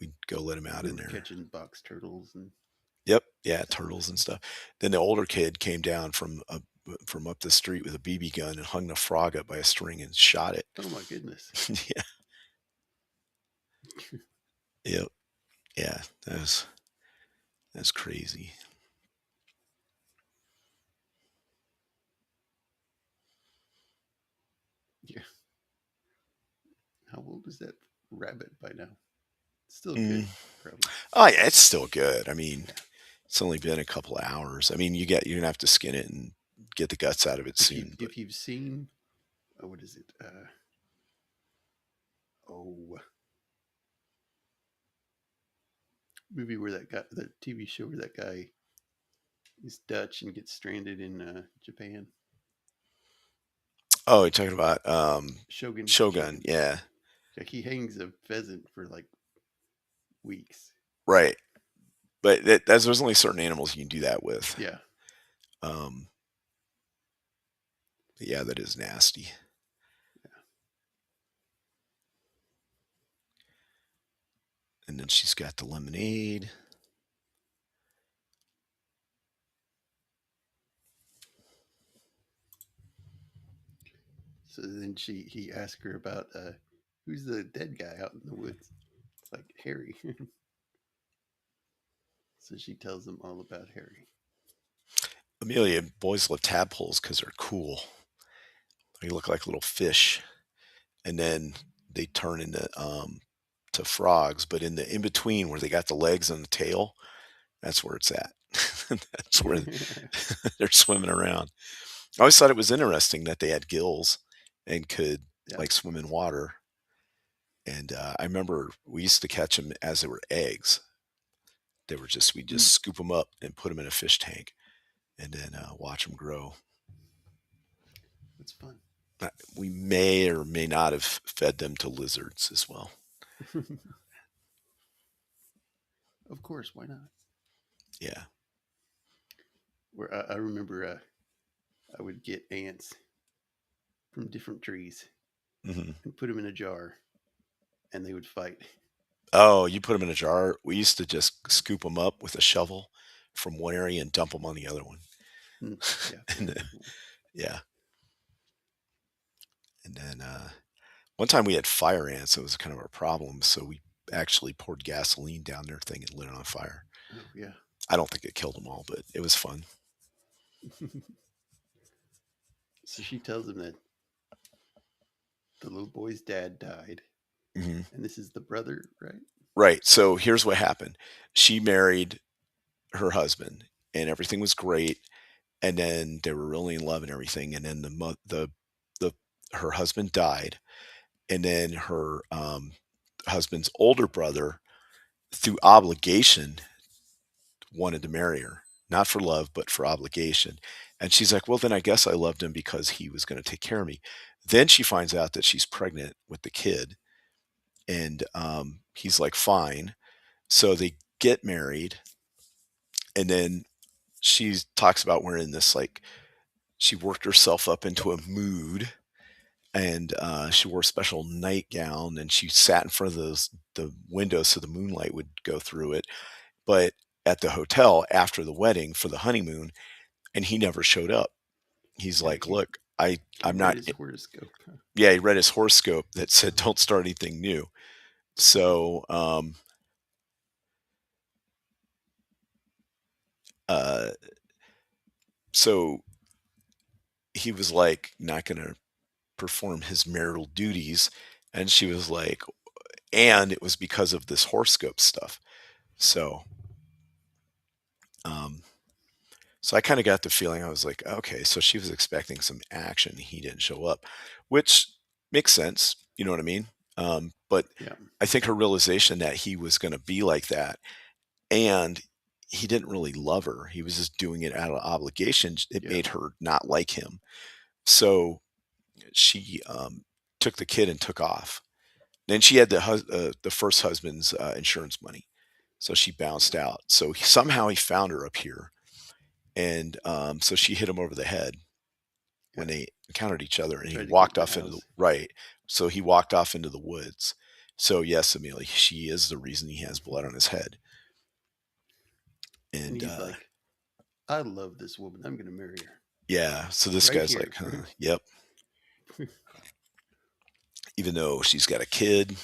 we'd go let them I out in remember there. catching box turtles and Yep. Yeah. all Turtles this. and stuff. Then the older kid came down from up the street with a BB gun and hung the frog up by a string and shot it. Oh my goodness. Yeah. Yep. Yeah. That's crazy. Yeah. How old is that rabbit by now? Still Mm. good, probably. Oh yeah, it's still good. I mean, Yeah. it's only been a couple of hours. I mean, you're gonna have to skin it and get the guts out of it If you soon. But if you've seen, what is it? Oh, movie where that guy, the TV show where that guy is Dutch and gets stranded in Japan. oh, you're talking about Shogun. Shogun? Shogun. Yeah, Like he hangs a pheasant for like weeks. right. But there's only certain animals you can do that with. Yeah. Um, but yeah, that is nasty. And then she's got the lemonade. So then he asked her about who's the dead guy out in the woods. It's like Harry. So she tells him all about Harry. Amelia, boys love tadpoles because they're cool. They look like little fish, and then they turn into to frogs. But in the in between where they got the legs and the tail, that's where it's at. That's where they're swimming around. I always thought it was interesting that they had gills and could Yeah. like swim in water. And I remember we used to catch them as they were eggs. We just scoop them up and put them in a fish tank, and then watch them grow. That's fun. We may or may not have fed them to lizards as well. Of course, why not? Yeah. Where I remember I would get ants from different trees Hmm. and put them in a jar, and they would fight. Oh, you put them in a jar. We used to just scoop them up with a shovel from one area and dump them on the other one. Yeah. And, yeah. And then one time we had fire ants. So it was kind of our problem. So we actually poured gasoline down their thing and lit it on fire. Oh yeah. I don't think it killed them all, but it was fun. So she tells him that the little boy's dad died, Hmm. and this is the brother, right? Right. So here's what happened. She married her husband, and everything was great. And then they were really in love and everything. And then the her husband died, and then her husband's older brother, through obligation, wanted to marry her, not for love, but for obligation. And she's like, well, then I guess I loved him because he was going to take care of me. Then she finds out that she's pregnant with the kid, and he's like, fine. So get married, and then she talks about wearing this, like, she worked herself up into a mood, and she wore a special nightgown, and she sat in front of the window so the moonlight would go through it. But at the hotel after the wedding for the honeymoon, and he never showed up. He's Yeah, like, "Look, I'm he read not." his horoscope. Huh? Yeah, he read his horoscope that said, "Don't start anything new." So, uh, so he was like not going to perform his marital duties, and she was like, and it was because of this horoscope stuff. So, um, so I kind of got the feeling, I was like, okay, so she was expecting some action. He didn't show up, which makes sense. You know what I mean? But Yeah, I think her realization that he was going to be like that, and he didn't really love her. He was just doing it out of obligation. It yeah, made her not like him. So she took the kid and took off. Then she had the first husband's insurance money, so she bounced yeah, out. So somehow he found her up here, and so she hit him over the head yeah. when they encountered each other, and he Tried to get walked in the off into the house, right. So he walked off into the woods. So yes, Amelia, she is the reason he has blood on his head. and And he's like, "I love this woman. I'm going to marry her yeah, so this right guy's like, here." huh, yep. Even though she's got a kid,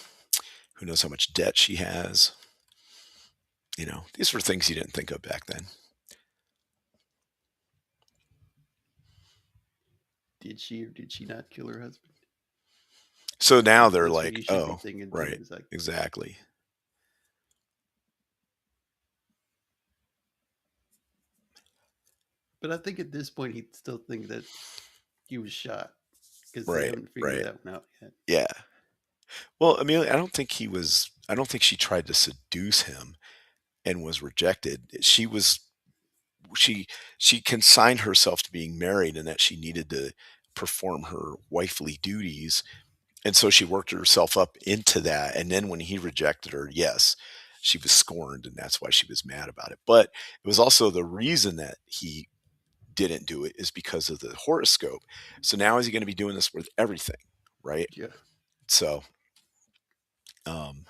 who knows how much debt she has. These were things you didn't think of back then. Did she or did she not kill her husband? So now they're That's what like, you should be oh, thinking too. right, Is like, exactly. but I think at this point he'd still think that he was shot because they Right, haven't figured right. that one out yet. Yeah. Well, Amelia, I don't think she tried to seduce him and was rejected. She she consigned herself to being married and that she needed to perform her wifely duties. And so she worked herself up into that. And then when he rejected her, yes, she was scorned, and that's why she was mad about it. But it was also the reason that he didn't do it is because of the horoscope. So now is he going to be doing this with everything, right? Yeah, So, um,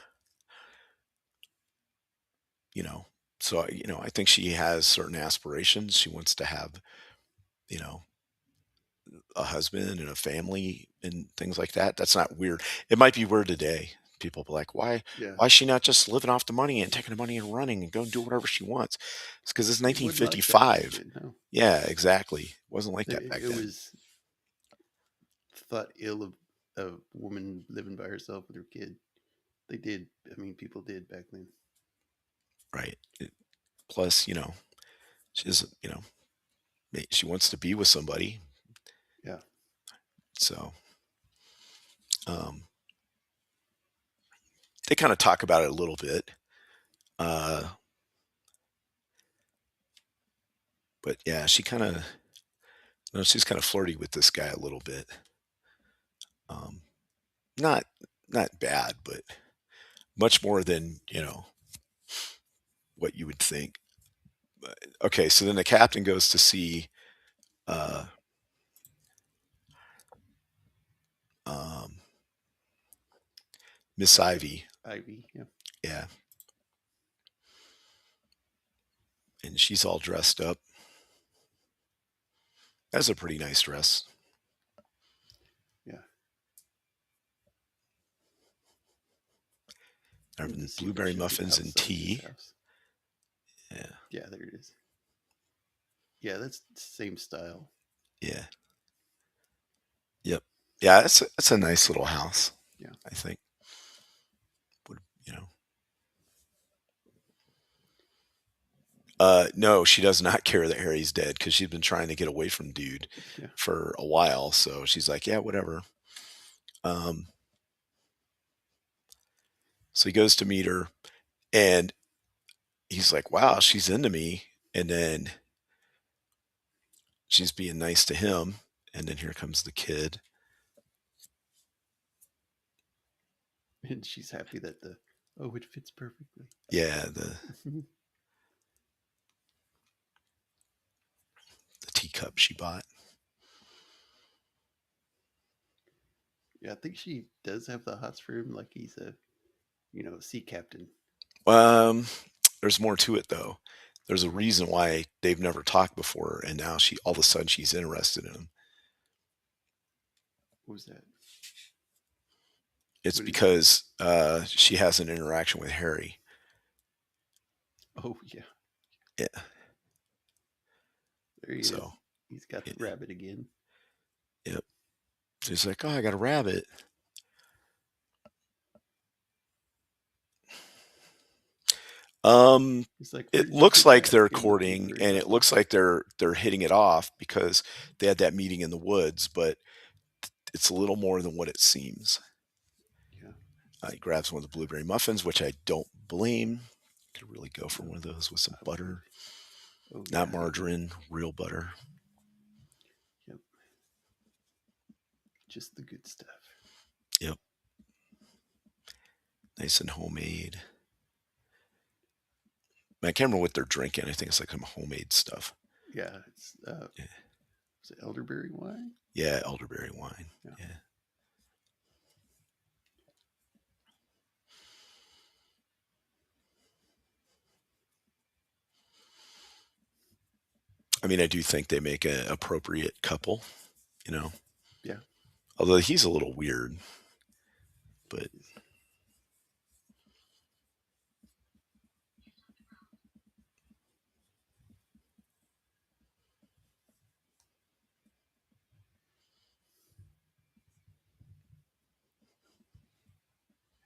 you know, I think she has certain aspirations. She wants to have, you know, a husband and a family and things like that. That's not weird. It might be weird today. People be like, yeah. why is she not just living off the money and taking the money and running and going to do whatever she wants? It's because it's It wasn't like that back 1955. then. No, Yeah, exactly. It wasn't like that back it then. was thought ill of a woman living by herself with her kid. They did. I mean, people did back then. Right. Plus, she's, she wants to be with somebody. Yeah, So, um, they kind of talk about it a little bit. Uh, but yeah, she's kind of flirty with this guy a little bit. Um, not, not bad, but much more than, what you would think. But, okay. So then the captain goes to see, uh, um, Miss yeah. Ivy. Ivy. Yeah, Yeah. And she's all dressed up. That's a pretty nice dress. yeah. And the secret Blueberry should be the muffins house and selling his tea. house. Yeah. Yeah, there it is. Yeah, that's the same style. Yeah. Yep. Yeah. That's a nice little house, Yeah, I think. Would, you know, no, she does not care that Harry's dead because she's been trying to get away from dude yeah. for a while. So she's like, yeah, whatever. Um, so he goes to meet her, and he's like, wow, she's into me. And then she's being nice to him. And then here comes the kid. And she's happy that the Oh, it fits perfectly. Yeah, the teacup she bought. Yeah, I think she does have the hots for him, like he's a sea captain. Um, there's more to it though. There's a reason why they've never talked before, and now she all of a sudden she's interested in him. What was that? It's What is it? because she has an interaction with Harry. Oh yeah, Yeah. there he is. So, He's got the yeah, rabbit again. yep. She's like, "Oh, I got a rabbit." Um, He's like, "Where it did you looks get like that?" they're In the courting, blueberry and it muffin. looks like they're hitting it off because they had that meeting in the woods. But it's a little more than what it seems. Yeah. He grabs one of the blueberry muffins, which I don't blame. Could really go for No, one of those with some I would. butter, Oh not yeah. margarine, real butter. Yep. Just the good stuff. Yep, nice and homemade. I can't remember what they're drinking. I think it's like some homemade stuff. Yeah. It's Yeah, is it elderberry wine? yeah, elderberry wine. Yeah. Yeah. I mean, I do think they make an appropriate couple, you know. Yeah. Although he's a little weird, He but is.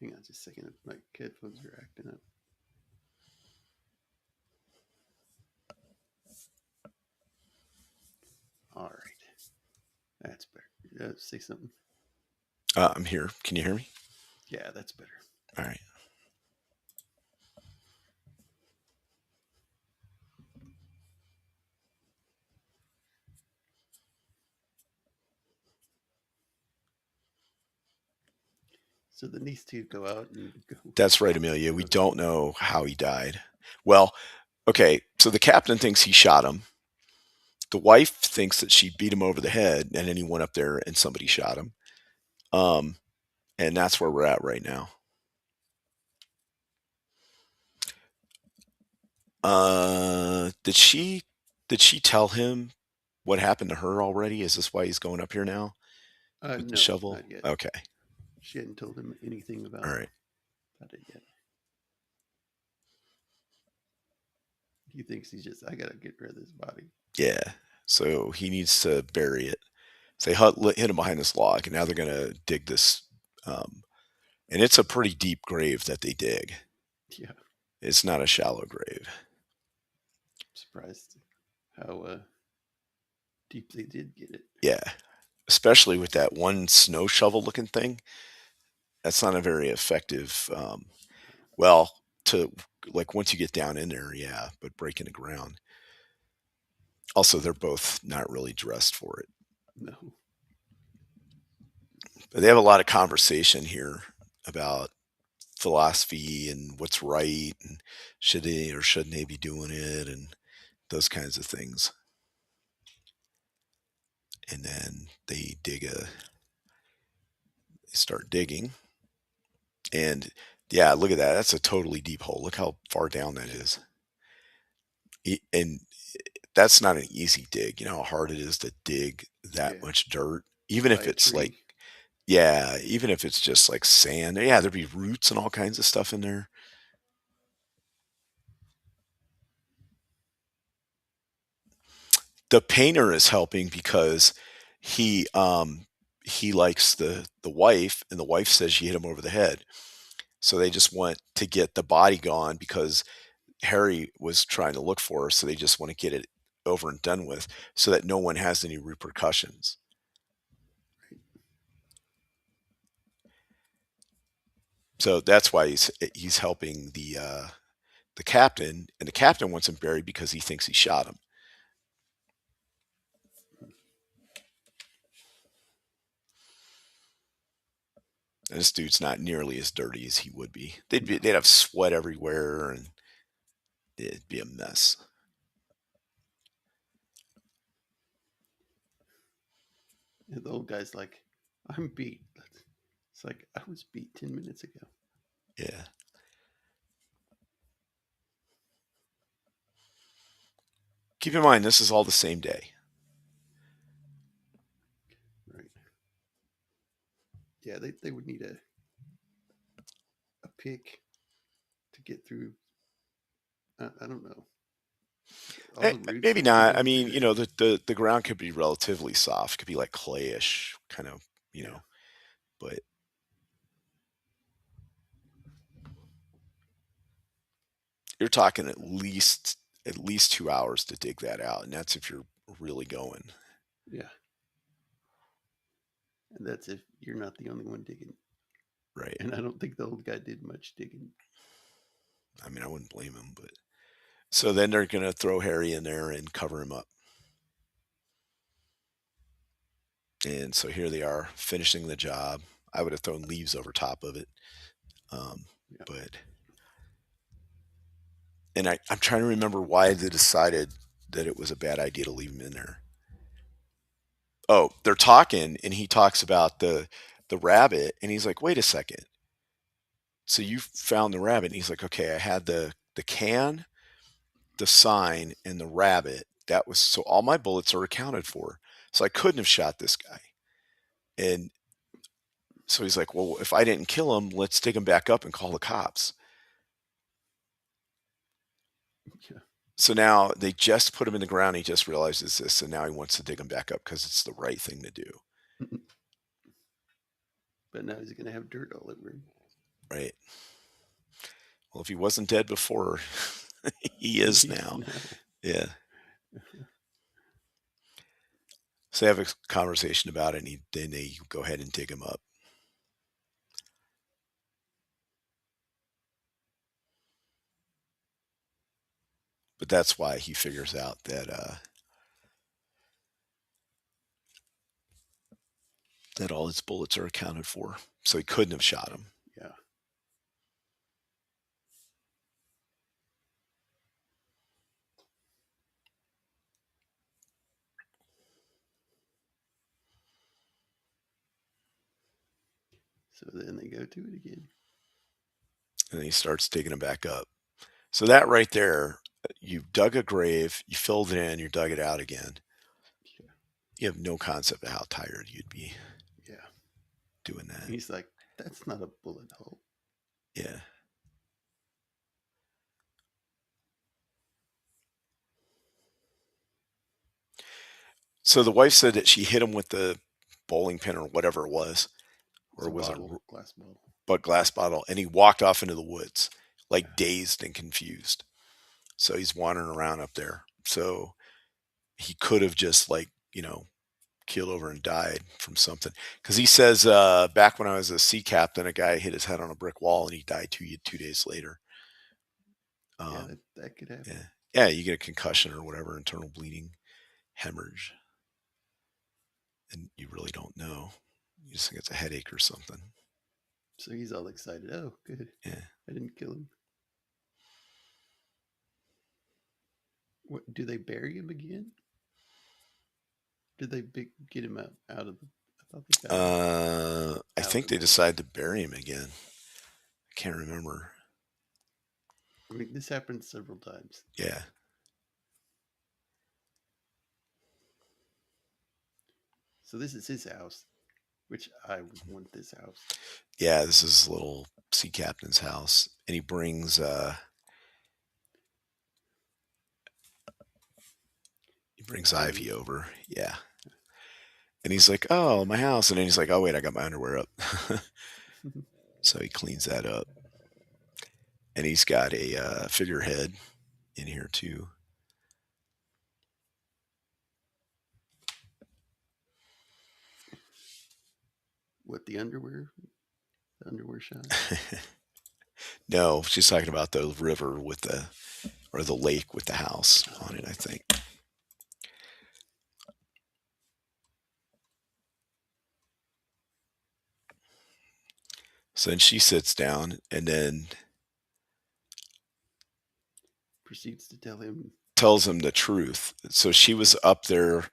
Hang on just a second. My headphones are acting up. All right. That's better. Say something. I'm here. Can you hear me? Yeah, that's better. All right. So then these two go out and go. That's right, Amelia. We Go. don't know how he died. Well, okay. So the captain thinks he shot him. The wife thinks that she beat him over the head, and then he went up there and somebody shot him. Um, and that's where we're at right now. Did she tell him what happened to her already? Is this why he's going up here now with the No, shovel? not yet. Okay. She hadn't told him anything All right. about it yet. He thinks he's just. I gotta get rid of this body. Yeah. So he needs to bury it. So they hit him behind this log, and now they're gonna dig this. Um, and it's a pretty deep grave that they dig. Yeah. It's not a shallow grave. I'm surprised how deep they did get it. Yeah. Especially with that one snow shovel looking thing. That's not a very effective. Well, to like once you get down in there, yeah, but breaking the ground. Also, they're both not really dressed for it. No. But they have a lot of conversation here about philosophy and what's right and should they or shouldn't they be doing it and those kinds of things. And then they start digging, and yeah, look at that. That's a totally deep hole. Look how far down that is. And that's not an easy dig. You know how hard it is to dig that Yeah. much dirt, even By if a it's like, tree. yeah, even if it's just like sand. Yeah, there'd be roots and all kinds of stuff in there. The painter is helping because he likes the wife, and the wife says she hit him over the head. So they just want to get the body gone because Harry was trying to look for her, so they just want to get it over and done with so that no one has any repercussions. Right. So that's why he's helping the captain, and the captain wants him buried because he thinks he shot him. And this dude's not nearly as dirty as he would be. They'd No. have sweat everywhere, and it'd be a mess. And the old guy's like, I'm beat. It's like, I was beat 10 minutes ago. Yeah. Keep in mind, this is all the same day. Right. Yeah, they would need a pick to get through. I don't know. All the roots Maybe they have to not. I go mean, through. the ground could be relatively soft. It could be like clayish, kind of, Yeah. but you're talking at least 2 hours to dig that out, and that's if you're really going. Yeah. And that's if you're not the only one digging. Right. And I don't think the old guy did much digging. I mean, I wouldn't blame him, but so then they're gonna throw Harry in there and cover him up. And so here they are finishing the job. I would have thrown leaves over top of it. Um, Yeah. but and I'm trying to remember why they decided that it was a bad idea to leave him in there. Oh, they're talking, and he talks about the rabbit, and he's like, "Wait a second. So you found the rabbit?" And he's like, "Okay, I had the can, the sign, and the rabbit. That was so all my bullets are accounted for. So I couldn't have shot this guy." And so he's like, "Well, if I didn't kill him, let's dig him back up and call the cops." Yeah. So now they just put him in the ground. He just realizes this, and now he wants to dig him back up because it's the right thing to do. But now he's going to have dirt all over him. Right. Well, if he wasn't dead before, he is He is now. now. Yeah. So they have a conversation about it, and then they go ahead and dig him up. But that's why he figures out that all his bullets are accounted for. So he couldn't have shot him. Yeah. So then they go to it again. And he starts digging him back up. So that right there, you've dug a grave, you filled it in, you dug it out again. Yeah. You have no concept of how tired you'd be Yeah. doing that. He's like, that's not a bullet hole. Yeah. So the wife said that she hit him with the bowling pin or whatever it was, It's or a was it bottle, glass bottle. but glass bottle, and he walked off into the woods, like Yeah. dazed and confused. So he's wandering around up there. So he could have just keeled over and died from something. Because he says, back when I was a sea captain, a guy hit his head on a brick wall and he died 2 days later. Yeah, Um, that could happen. yeah, yeah, you get a concussion or whatever, internal bleeding, hemorrhage, and you really don't know. You just think it's a headache or something. So he's all excited. Oh, good. Yeah. I didn't kill him. What, do they bury him again? Did they get him out of the? I thought they got him I out think of they the. decided to bury him again. I can't remember. I mean, this happened several times. Yeah. So this is his house, which I would want this house. Yeah, this is a little sea captain's house, and he brings Ivy over. Yeah. And he's like, "Oh, my house." And then he's like, "Oh, wait, I got my underwear up." So he cleans that up. And he's got a figurehead in here too. What, the underwear? The underwear shot? No, she's talking about the river or the lake with the house on it, I think. So then she sits down and then Proceeds to tell him, tells him the truth. So she was up there.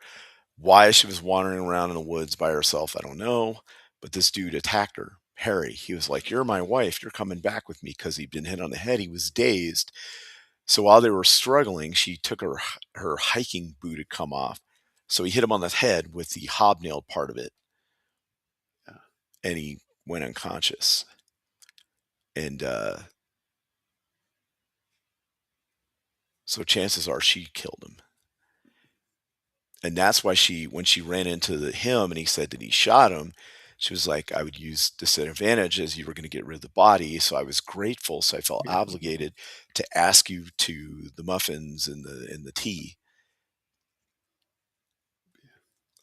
Why she was wandering around in the woods by herself, I don't know. But this dude attacked her, Harry. He was like, "You're my wife. You're coming back with me," because he'd been hit on the head. He was dazed. So while they were struggling, she took her hiking boot had come off. So he hit him on the head with the hobnailed part of it, uh, and he went unconscious. And so chances are she killed him. And that's why when she ran into him and he said that he shot him, she was like, "I would use this advantage as you were going to get rid of the body." So I was grateful. So I felt yeah, obligated to ask you to the muffins and the tea.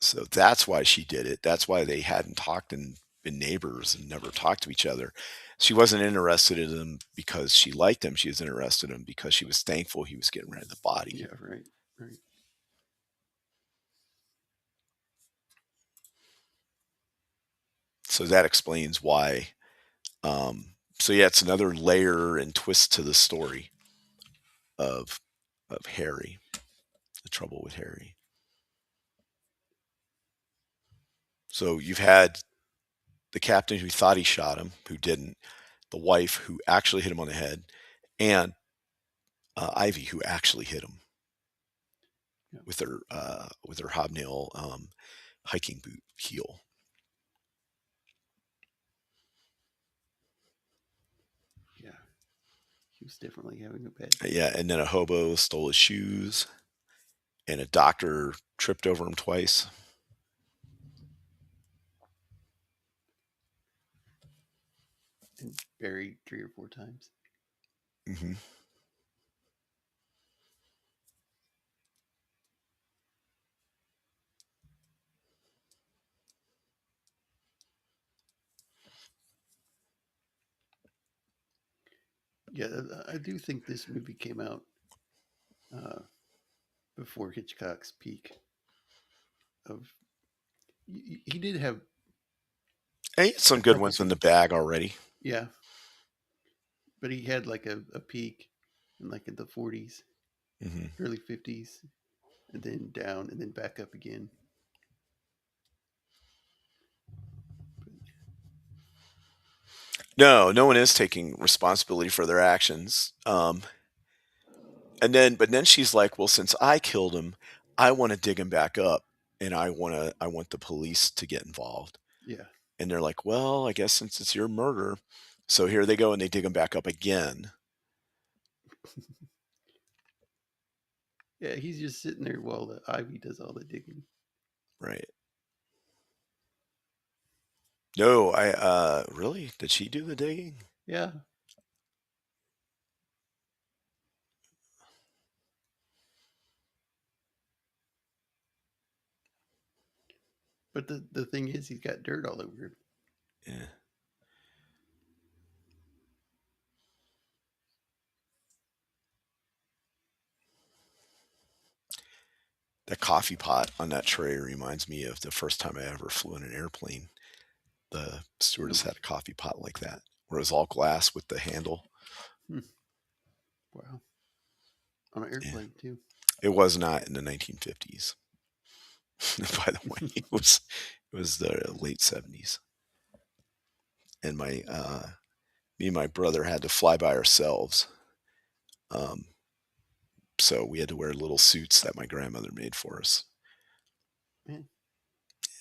So that's why she did it. That's why they hadn't talked and been neighbors and never talked to each other. She wasn't interested in him because she liked him. She was interested in him because she was thankful he was getting rid of the body. yeah, right, right. So that explains why. So yeah, it's another layer and twist to the story of Harry, the trouble with Harry. So you've had the captain who thought he shot him, who didn't, the wife who actually hit him on the head, and Ivy who actually hit him Yeah, with her hobnail hiking boot heel. yeah. He was definitely having a bad day. Yeah, and then a hobo stole his shoes, and a doctor tripped over him twice. And buried 3 or 4 times. Hmm. Yeah, I do think this movie came out uh, before Hitchcock's peak of. He did have Hey, some a good couple ones in good. the bag already. Yeah, but he had like a peak in like in the 40s, Hmm. early 50s, and then down and then back up again. But No, no one is taking responsibility for their actions. But then she's like, "Well, since I killed him, I want to dig him back up, and I want the police to get involved." yeah, And they're like, "Well, I guess since it's your murder," so here they go and they dig him back up again. yeah, he's just sitting there while the Ivy does all the digging. Right? No, I really did she do the digging? Yeah, but the thing is, he's got dirt all over him. Yeah. That coffee pot on that tray reminds me of the first time I ever flew in an airplane. The stewardess Ooh, had a coffee pot like that, where it was all glass with the handle. hmm, wow, on an Yeah. airplane too. It was not in the 1950s. By the way, it was the late 70s. And me and my brother had to fly by ourselves. Um, so we had to wear little suits that my grandmother made for us. Man,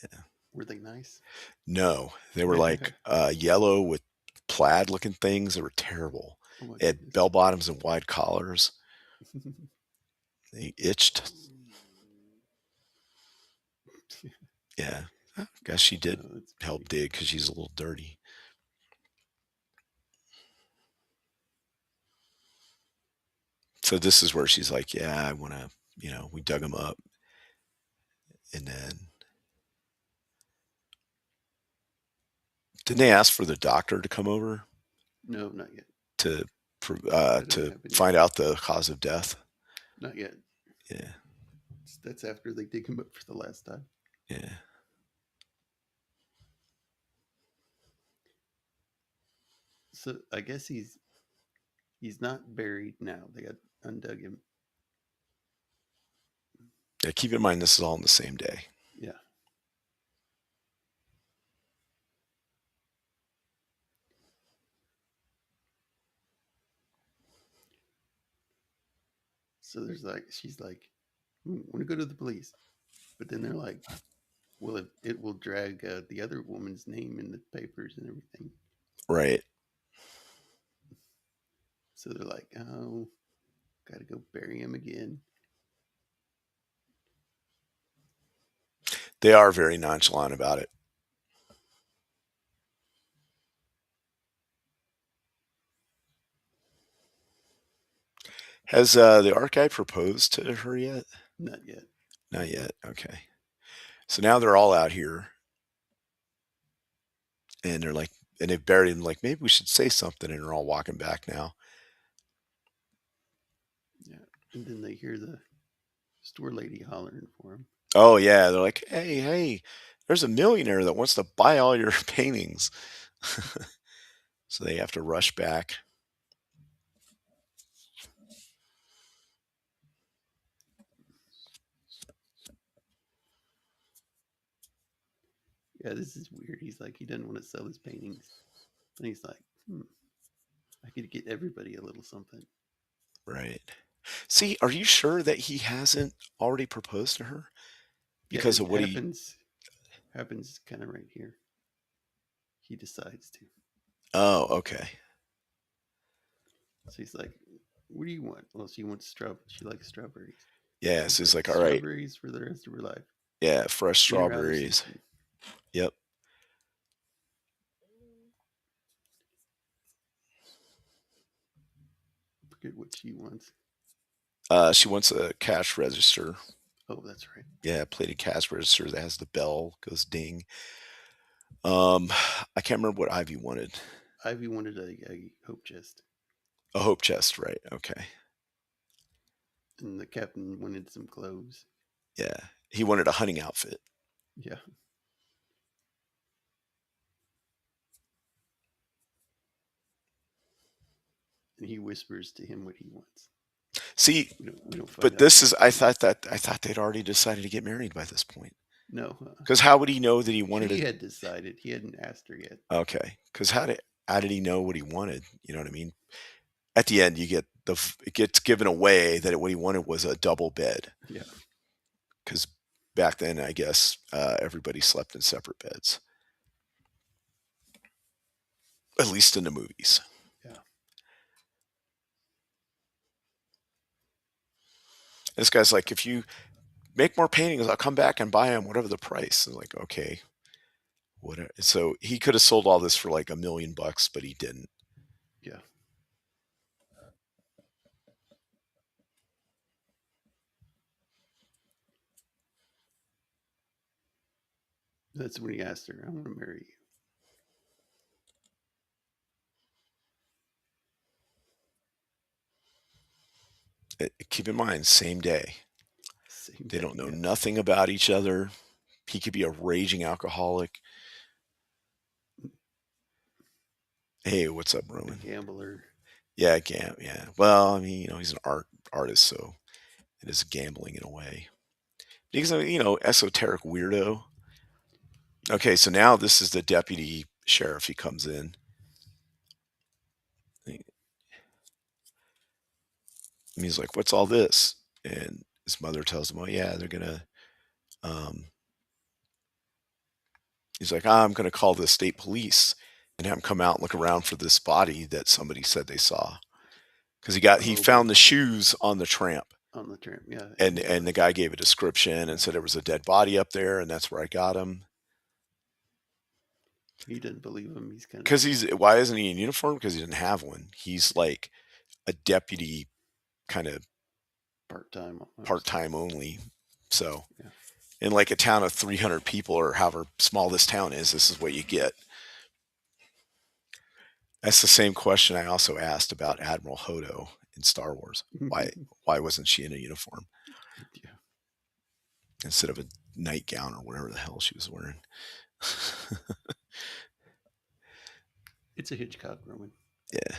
Yeah. were they nice? No, they were Oh like yellow with plaid looking things. They were terrible. my They had goodness. bell bottoms and wide collars. They itched. Yeah. I guess she did Oh, that's help funny. dig because she's a little dirty. So this is where she's like, "Yeah, I want to," we dug them up. And then didn't they ask for the doctor to come over No, not yet. to That doesn't to happen yet. find out the cause of death? Not yet. Yeah. That's after they dig him up for the last time. Yeah. So I guess he's not buried now. They got undug him. Yeah, keep in mind this is all on the same day. Yeah. So there's like she's like, want to go to the police, but then they're like, well, it will drag the other woman's name in the papers and everything. Right. So they're like, oh, got to go bury him again. They are very nonchalant about it. Has the art guy proposed to her yet? Not yet. Not yet. Okay. So now they're all out here, and they're like, and they've buried him. Like, maybe we should say something, and they're all walking back now. Yeah. And then they hear the store lady hollering for him. Oh yeah, they're like, hey, there's a millionaire that wants to buy all your paintings. So they have to rush back. Yeah, this is weird. He's like, he doesn't want to sell his paintings. And he's like, I could get everybody a little something. Right. See, are you sure that he hasn't already proposed to her? Yeah, Because it of what he. happens kind of right here. He decides to. Oh, okay. So he's like, what do you want? Well, she wants strawberries. She likes strawberries. Yeah, He's so he's like, like, all right. strawberries for the rest of her life. Yeah, fresh Get her out of strawberries. something. Yep. Forget what she wants. She wants a cash register. Oh, that's right. Yeah, plated cash register that has the bell goes ding. I can't remember what Ivy wanted. Ivy wanted a hope chest. A hope chest, right? Okay. And the captain wanted some clothes. Yeah, he wanted a hunting outfit. Yeah. And he whispers to him what he wants. See, We don't find but out. this is I thought they'd already decided to get married by this point. No. Because how would he know that he wanted He it? had decided. He hadn't asked her yet. Okay. Because how did he know what he wanted? You know what I mean? At the end, it gets given away that what he wanted was a double bed. Yeah. Because back then, I guess everybody slept in separate beds, at least in the movies. Yeah. This guy's like, if you make more paintings, I'll come back and buy them, whatever the price. And like, okay, whatever. So he could have sold all this for like $1 million, but he didn't. Yeah. That's when he asked her, I want to marry you. Keep in mind, same day. Same They day, don't know yeah. nothing about each other. He could be a raging alcoholic. Hey, what's up, A Roman? gambler. Yeah, yeah. Well, I mean, he's an artist, so it is gambling in a way. He's a esoteric weirdo. Okay, so now this is the deputy sheriff. He comes in. And he's like, "What's all this?" And his mother tells him, "Oh yeah, they're gonna." Um, he's like, "I'm gonna call the state police and have them come out and look around for this body that somebody said they saw." Because he found the shoes on the tramp, on the tramp, yeah. and the guy gave a description and said there was a dead body up there, and that's where I got him. He didn't believe him. He's kind of Because why isn't he in uniform? Because he didn't have one. He's like a deputy, kind of part time only. So, yeah. in like a town of 300 people or however small this town is, this is what you get. That's the same question I also asked about Admiral Hodo in Star Wars. Why wasn't she in a uniform? Yeah. Instead of a nightgown or whatever the hell she was wearing. It's a Hitchcock, Roman. Yeah.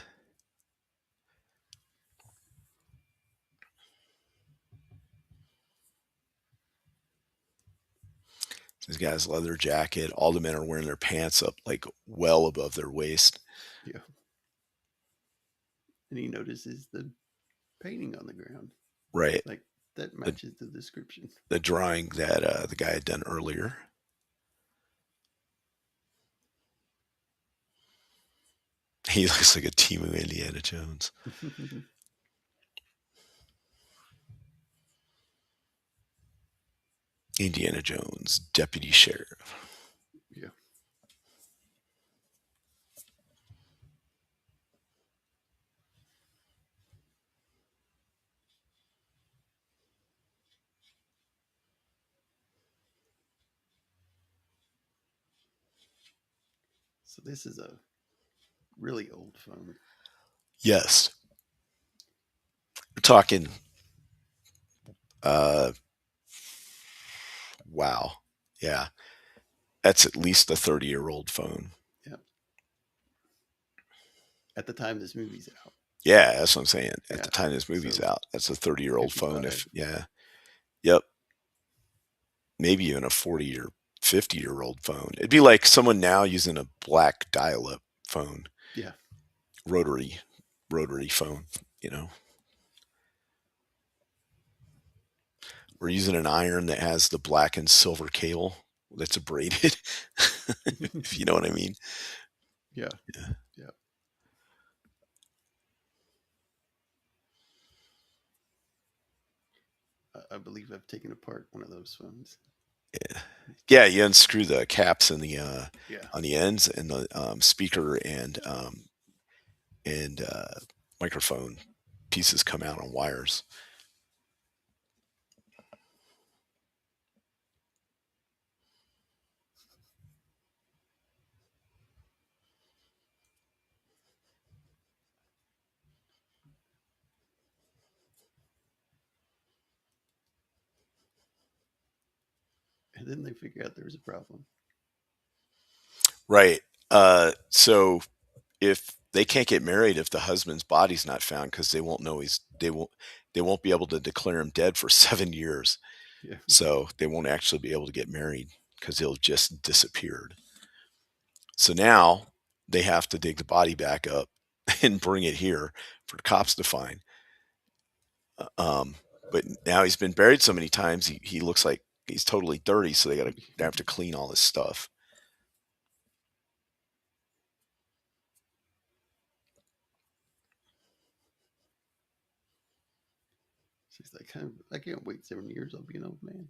He's got his leather jacket. All the men are wearing their pants up like well above their waist. Yeah. And he notices the painting on the ground. Right. Like, that The, matches the description. the drawing that the guy had done earlier. He looks like a Timu Indiana Jones. Indiana Jones, deputy sheriff. Yeah. So this is a really old phone. Yes. We're talking, uh, wow. Yeah. That's at least a 30-year-old phone. Yeah. At the time this movie's out. Yeah, that's what I'm saying. At Yeah. the time this movie's So out, that's a 30-year-old phone. 55. If, yeah. Yep. Maybe even a 40 or 50-year-old phone. It'd be like someone now using a black dial-up phone, Yeah. rotary phone, you know. We're using an iron that has the black and silver cable that's braided, if you know what I mean. Yeah. Yeah. Yeah. I believe I've taken apart one of those phones. Yeah. Yeah, you unscrew the caps and the Yeah. on the ends, and the speaker and microphone pieces come out on wires. And then they figure out there's a problem. Right. So if they can't get married if the husband's body's not found, because they won't be able to declare him dead for 7 years. Yeah. So they won't actually be able to get married because he'll just disappeared. So now they have to dig the body back up and bring it here for the cops to find. Um, but now he's been buried so many times, he looks like he's totally dirty. So they have to clean all this stuff. She's like, I can't wait 7 years. I'll be an old man.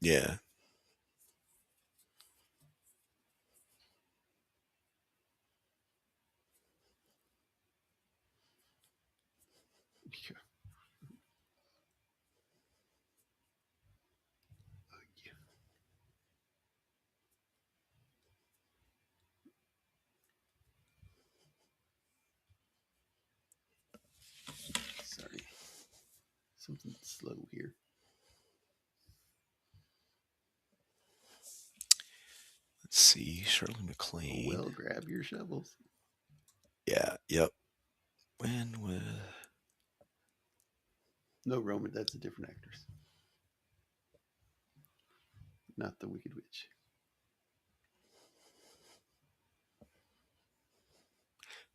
Yeah. Yeah. Yeah. Sorry. Something slow here. Let's see. Shirley Oh, MacLaine. well, grab your shovels. Yeah. Yep. When was No, Roman, that's a different actress. Not the Wicked Witch.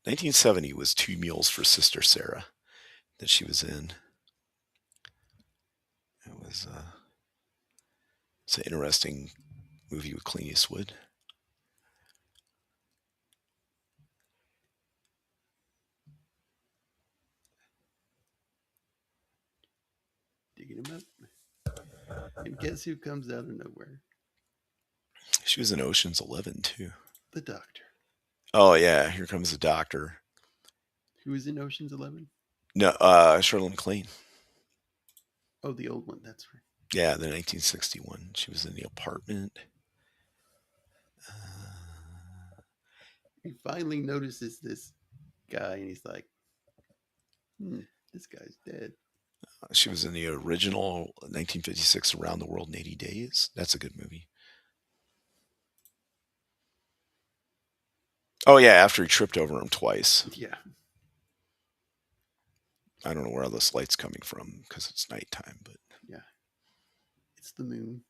1970 was Two Mules for Sister Sarah that she was in. It was it's an interesting movie with Clint Eastwood. Digging him up. And guess who comes out of nowhere? She was in Ocean's 11 too. The Doctor. Oh yeah, here comes the doctor. Who was in Ocean's 11? No, Shirley MacLaine. Oh, the old one. That's right. Yeah, the 1961. She was in The Apartment. He finally notices this guy and he's like, this guy's dead. She was in the original 1956 Around the World in 80 Days. That's a good movie. Oh yeah, after he tripped over him twice. Yeah. I don't know where all this light's coming from because it's nighttime, but Yeah, it's the moon.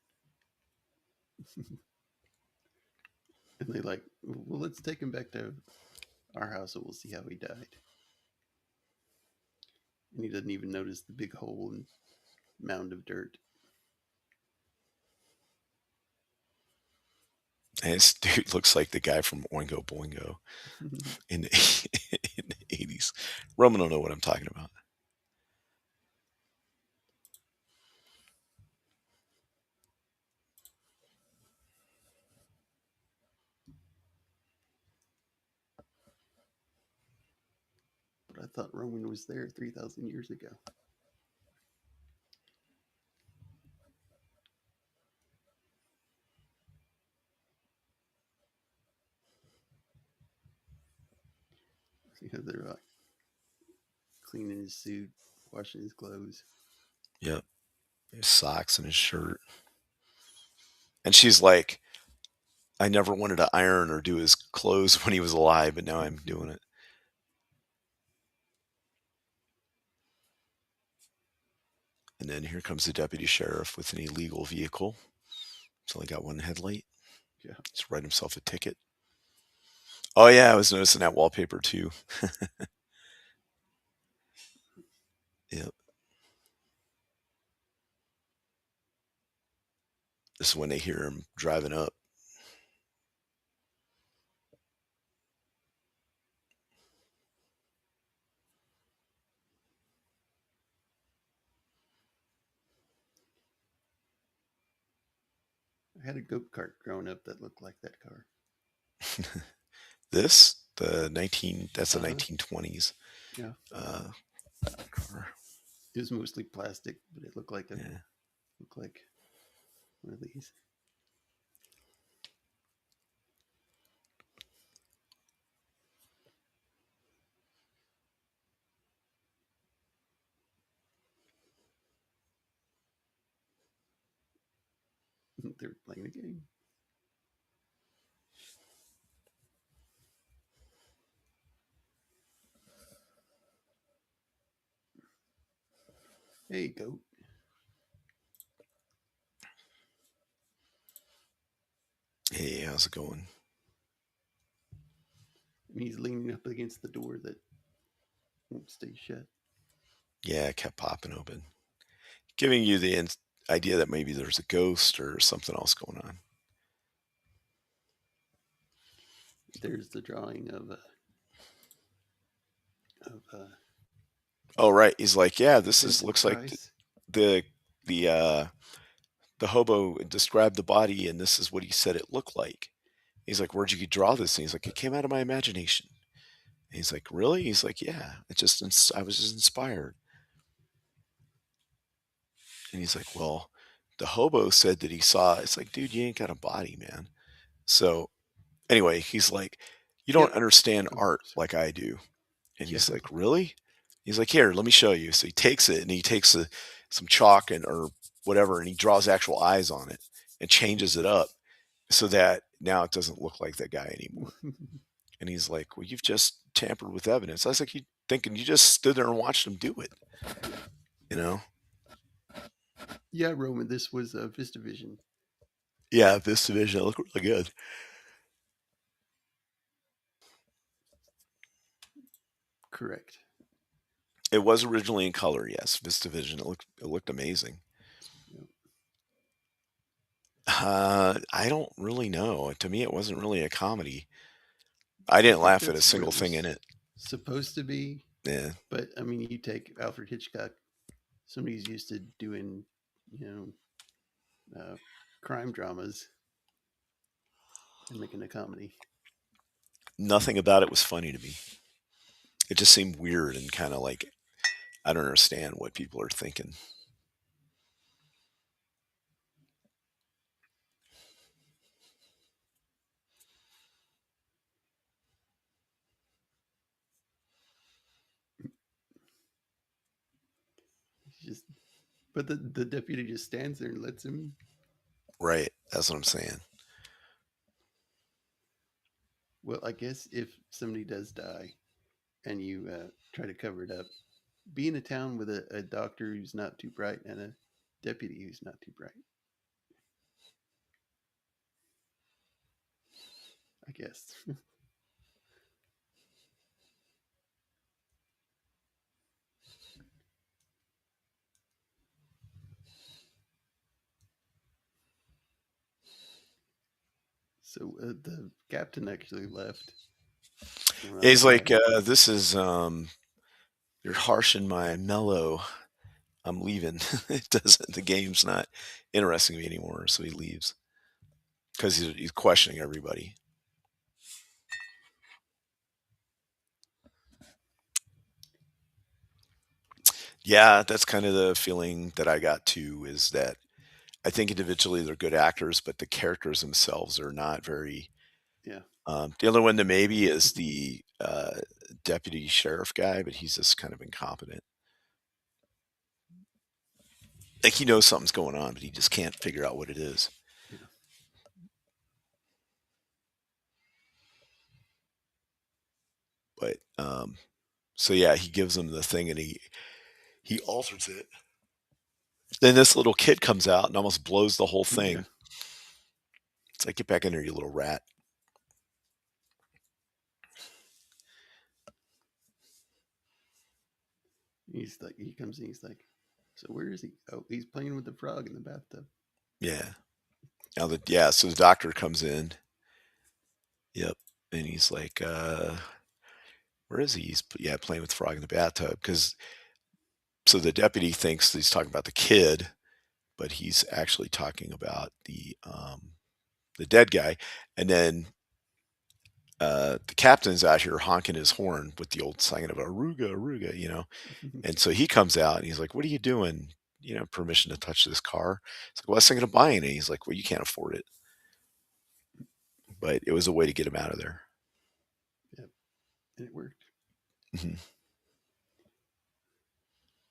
And they like, well, let's take him back to our house and we'll see how he died. And he doesn't even notice the big hole and mound of dirt. and this dude looks like the guy from Oingo Boingo in the, in the 80s. Roman will know what I'm talking about. But I thought Roman was there 3,000 years ago. They're like cleaning his suit, washing his clothes. Yep. His socks and his shirt. And she's like, I never wanted to iron or do his clothes when he was alive, but now I'm doing it. And then here comes the deputy sheriff with an illegal vehicle. He's only got one headlight. Yeah. He's write himself a ticket. Oh yeah, I was noticing that wallpaper too. Yep. This is when they hear him driving up. I had a goat cart growing up that looked like that car. This the 19 that's the Uh-huh. 1920s Yeah. car. It was mostly plastic, but it looked like Yeah. one of these. They're playing a game. Hey, goat. Hey, how's it going? And he's leaning up against the door that won't stay shut. Yeah, it kept popping open, giving you the idea that maybe there's a ghost or something else going on. There's the drawing of Oh right, he's like, yeah, this is Vincent looks like Price. the the uh the hobo described the body, and this is what he said it looked like. He's like, where'd you draw this? And he's like, it came out of my imagination. And he's like, really? He's like, yeah, I was just inspired. And he's like, well, the hobo said that he saw. It's like, dude, you ain't got a body, man. So anyway, he's like, you don't Yep. understand Oh, art sorry. like I do. And Yeah. he's like, really? He's like, here, let me show you. So he takes it and he takes some chalk and or whatever, and he draws actual eyes on it and changes it up so that now it doesn't look like that guy anymore. And he's like, well, you've just tampered with evidence. I was like, you thinking you just stood there and watched him do it, you know? Yeah, Roman. This was VistaVision. Yeah, this division it looked really good. Correct. It was originally in color, yes. This division it looked amazing. Yep. I don't really know. To me, it wasn't really a comedy. I I didn't think laugh at a that's what single it thing in was it. supposed to be. Yeah, But I mean, you take Alfred Hitchcock. Somebody's used to doing, you crime dramas and making a comedy. nothing about it was funny to me. It just seemed weird and kind of like I don't understand what people are thinking. He's just, but the deputy just stands there and lets him. Right? That's what I'm saying. Well, I guess if somebody does die and you try to cover it up, be in a town with a doctor who's not too bright and a deputy who's not too bright. I guess. So the captain actually left and went Yeah, on a he's like, diet. this is you're harshing my mellow. I'm leaving. It doesn't. The game's not interesting me anymore, so he leaves because he's questioning everybody. Yeah, that's kind of the feeling that I got too. Is that I think individually they're good actors, but the characters themselves are not very. Yeah. The other one that maybe is the deputy sheriff guy, but he's just kind of incompetent. Like he knows something's going on, but he just can't figure out what it is. Yeah. But so yeah, he gives him the thing and he alters it. Then this little kid comes out and almost blows the whole Yeah. thing. It's like, get back in there, you little rat. He's like, he comes in, he's like, so where is he? Oh, he's playing with the frog in the bathtub. Yeah. So the doctor comes in. Yep. And he's like, where is he? Yeah, playing with the frog in the bathtub. Because so the deputy thinks he's talking about the kid, but he's actually talking about the dead guy. And then the captain's out here honking his horn with the old singing of Aruga, Aruga, And so he comes out and he's like, "What are you doing? Permission to touch this car?" It's like, "Well, I was thinking of buying it." He's like, "Well, you can't afford it." But it was a way to get him out of there. Yep. And it worked. Mhm.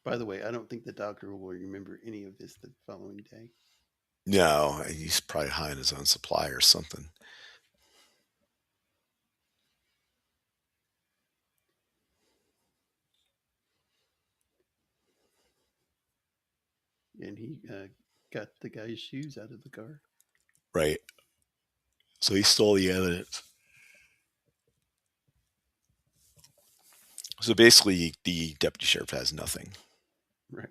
By the way, I don't think the doctor will remember any of this the following day. No, he's probably high on his own supply or something. And he got the guy's shoes out of the car. Right. So he stole the evidence. So basically, the deputy sheriff has nothing. Right.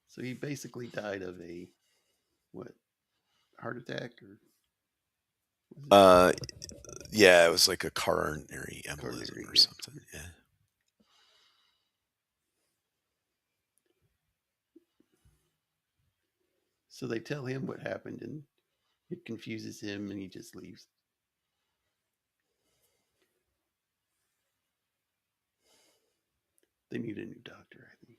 So he basically died of a what, heart attack, or was it Uh, yeah, it was like a coronary embolism coronary? or Yeah. something. Yeah. So they tell him what happened, and it confuses him, and he just leaves. They need a new doctor, I think.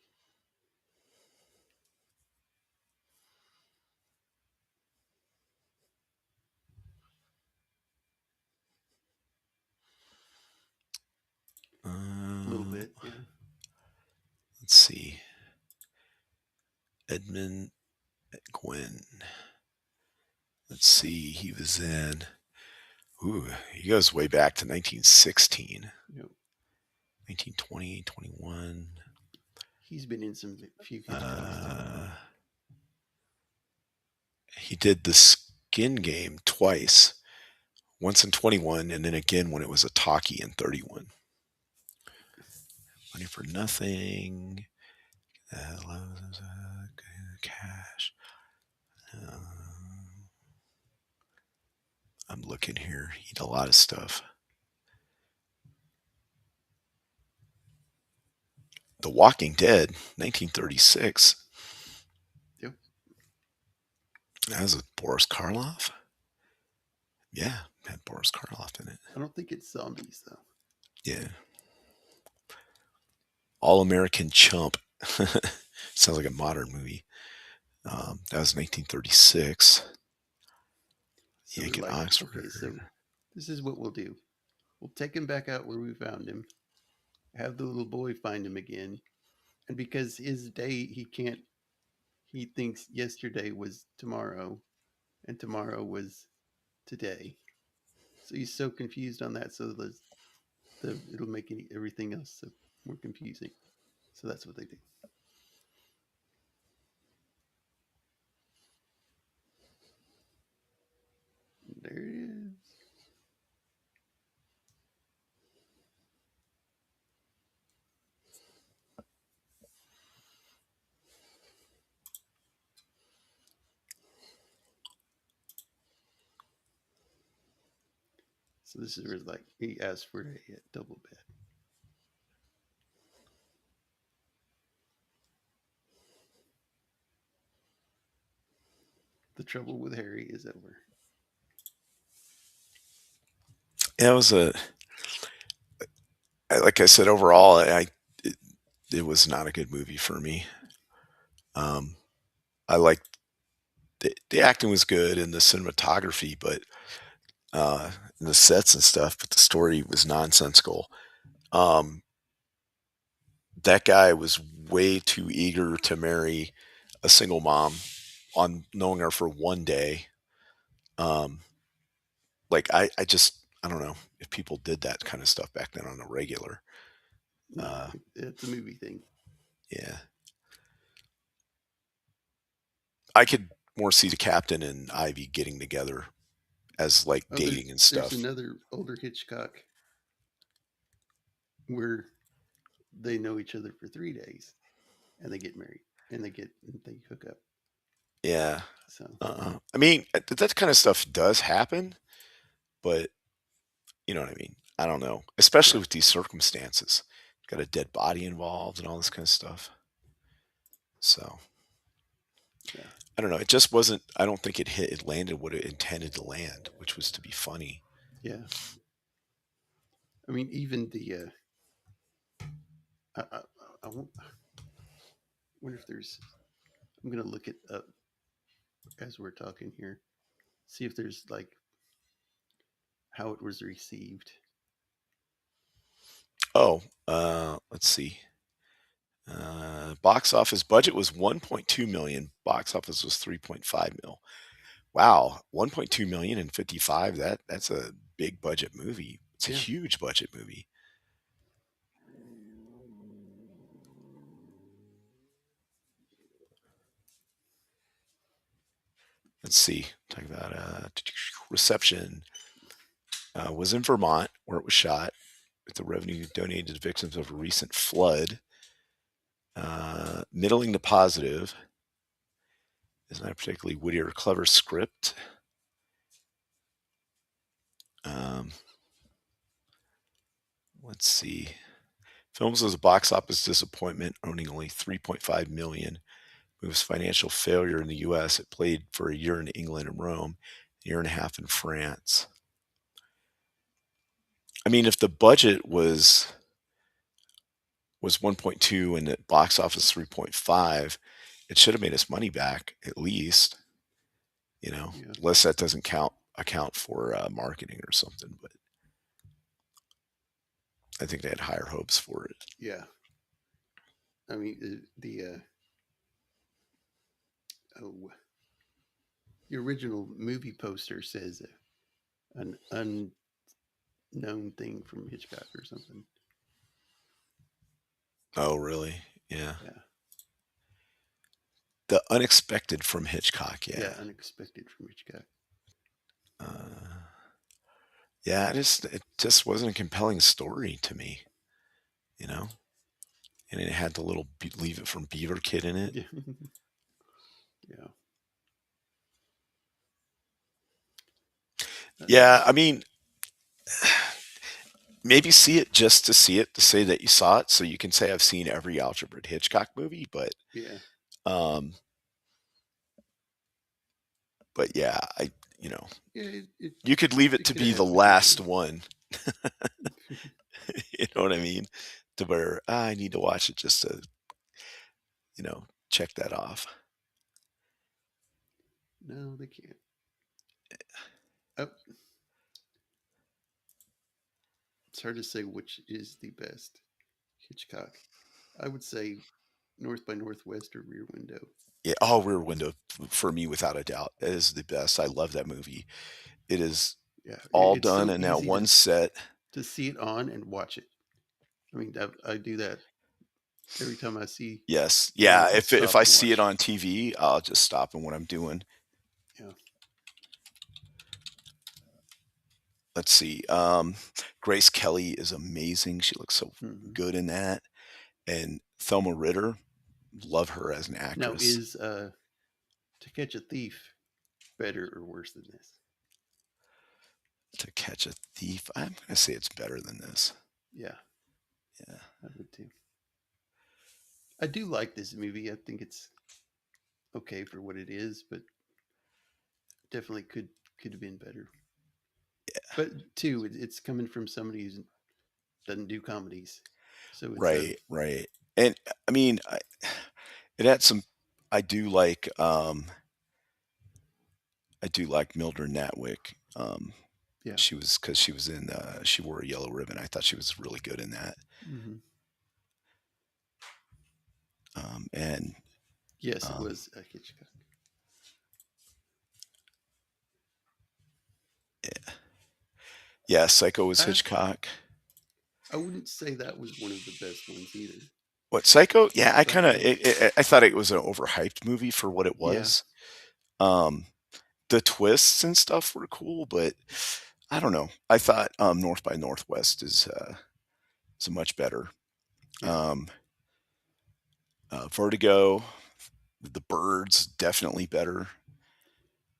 A little Uh, bit, yeah. let's see. Edmund Gwynn. Let's see. He was in. Ooh, he goes way back to 1916, Yep. 1920, 21. He's been in some few good things too. Uh, he did the Skin Game twice, once in 21, and then again when it was a talkie in 31. Money for Nothing. Cash. Uh, I'm looking here. He did a lot of stuff. The Walking Dead, 1936. Yep. That was with Boris Karloff. Yeah, had Boris Karloff in it. I don't think it's zombies though. Yeah. All American Chump. Sounds like a modern movie. That was 1936. So they're Yank at like, okay, Oxford. so this is what we'll do. We'll take him back out where we found him, have the little boy find him again, and because his day he can't, he thinks yesterday was tomorrow, and tomorrow was today. So he's so confused on that. So it'll make everything else so more confusing. So that's what they do. There it is. So this is where like he asked for a double bed. The trouble with Harry is over. Yeah, it was like I said, overall, it, it was not a good movie for me. Um, I liked the acting was good and the cinematography, but and the sets and stuff, but the story was nonsensical. Um, that guy was way too eager to marry a single mom on knowing her for one day. Um, like I don't know if people did that kind of stuff back then on a regular. No, Uh, it's a movie thing. yeah, I could more see the captain and Ivy getting together as like Oh, dating and there's stuff. another older Hitchcock where they know each other for 3 days and they get married and they hook up. Yeah. So I mean, that kind of stuff does happen, but you know what I mean? I don't know, especially yeah, with these circumstances. Got a dead body involved and all this kind of stuff. So yeah, I don't know. It just wasn't. I don't think it landed what it intended to land, which was to be funny. yeah. I mean, even the I, I, I wonder if there's. I'm gonna look it up as we're talking here. See if there's like how it was received. Oh, let's see. Box office budget was 1.2 million. Box office was 3.5 mil. Wow, 1.2 million and 55. That's a big budget movie. It's a Yeah, huge budget movie. Let's see. Talk about reception. Was in Vermont where it was shot. With the revenue donated to victims of a recent flood. Middling to positive. Is not a particularly witty or clever script. Um, let's see. Films was a box office disappointment, owning only 3.5 million. It was financial failure in the U.S. It played for a year in England and Rome, a year and a half in France. I mean, if the budget was 1.2 and the box office 3.5, it should have made us money back at least. yeah, Unless that doesn't account for marketing or something. But I think they had higher hopes for it. yeah. I mean, oh, the original movie poster says an unknown thing from Hitchcock or something. Oh, really? Yeah. Yeah, The unexpected from Hitchcock. yeah, Yeah. unexpected from Hitchcock. Uh, yeah. It just wasn't a compelling story to me. You know, and it had the little Leave It from Beaver kid in it. Yeah, yeah. Yeah. I mean, maybe see it just to see it to say that you saw it, so you can say I've seen every Alfred Hitchcock movie. Yeah, Um, but yeah, you know yeah. you could leave it It to could have be the had some good last ones. one. You know what I mean? To where I need to watch it just to check that off. No, they can't. Oh, it's hard to say which is the best Hitchcock. I would say North by Northwest or Rear Window. Yeah, oh, Rear Window for me without a doubt. That is the best. I love that movie. It is Yeah, all it's done so in that easy one set. to see it on and watch it. I mean, I do that every time I see Yes. one. I'll Yeah, just if stop I and see it watch. on TV, I'll just stop in what I'm doing. Yeah. Let's see. Grace Kelly is amazing. She looks so Hmm. good in that. And Thelma Ritter, love her as an Now, actress. is To Catch a Thief better or worse than this? To Catch a Thief, I'm going to say it's better than this. Yeah, Yeah. I would too. I do like this movie. I think it's okay for what it is, but definitely could have been better. But too, it's coming from somebody who doesn't do comedies, so it's a Right, right. And I mean, it had some. I do like. I do like Mildred Natwick. yeah. She was because she was in. She wore a yellow ribbon. I thought she was really good in that. Hmm. And Yes, it um, was Hitchcock. yeah, yeah, Psycho was I Hitchcock. I wouldn't say that was one of the best ones either. What Psycho? Yeah, I kind of. Psycho. I thought it was an overhyped movie for what it Yeah, was. Um, the twists and stuff were cool, but I don't know. I thought North by Northwest is a much better. yeah. Um, Vertigo, The Birds, definitely better.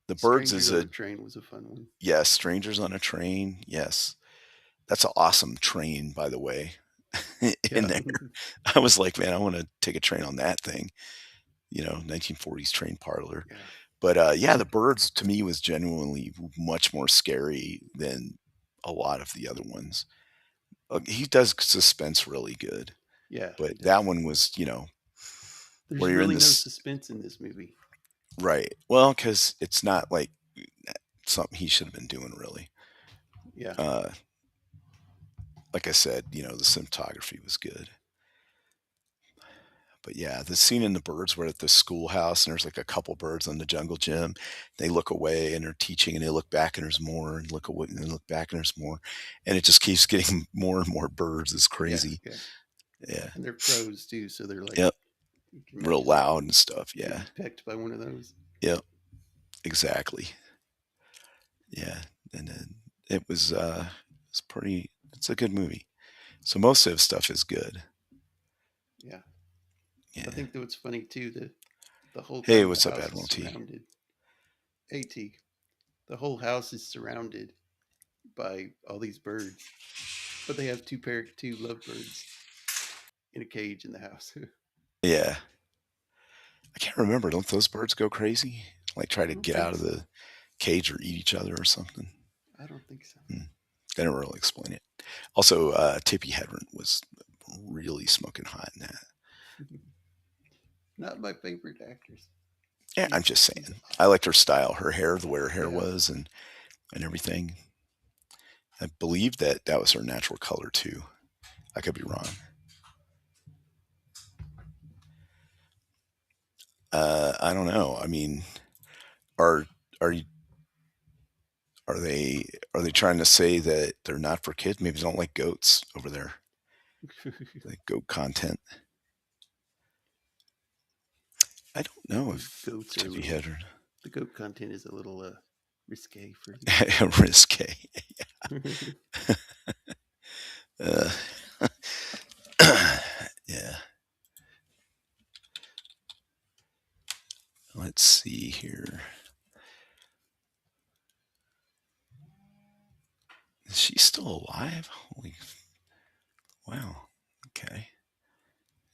The Birds Strangers is on a a Train was a fun one. yes. Strangers on a Train, yes. That's an awesome train, by the way. In Yeah, there, I was like, man, I want to take a train on that thing. 1940s train parlor. yeah, But yeah, The Birds to me was genuinely much more scary than a lot of the other ones. He does suspense really good, yeah. but He that does. one was, where There's you're in really no this suspense in this movie. right. Well, because it's not like something he should have been doing really. Yeah, Uh, like I said, the cinematography was good. But yeah, the scene in The Birds where at the schoolhouse and there's like a couple birds on the jungle gym. They look away and they're teaching and they look back and there's more and look away and then look back and there's more. And it just keeps getting more and more birds. It's yeah, crazy. yeah. Yeah. And they're crows too, so they're like Yep. you can Real imagine loud and stuff. Yeah. getting pecked by one of those. Yep. Exactly. Yeah. And then it's pretty it's a good movie. So most of his stuff is good. Yeah, I Yeah. think that what's funny too. The whole Hey, time the what's up, house is Admiral T? surrounded. At the whole house is surrounded by all these birds, but they have two lovebirds in a cage in the house. Yeah. I can't remember. Don't those birds go crazy? Like try I to don't get think out of so. the cage or eat each other or something? I don't think so. Hmm. They don't really explain it. Also, Tippi Hedren was really smoking hot in that. Not my favorite actress. Yeah, I'm just She's saying. I odd. liked her style, her hair, the way her hair Yeah. was, and everything. I believe that was her natural color too. I could be wrong. I don't know. I mean, are are you are they trying to say that they're not for kids? Maybe they don't like goats over there, like goat content. I don't know Those if goats are a Tippi little. Hedren The goat content is a little risque for the risque. kids. Uh, yeah. Let's see here. Is she still alive? Holy wow. Okay.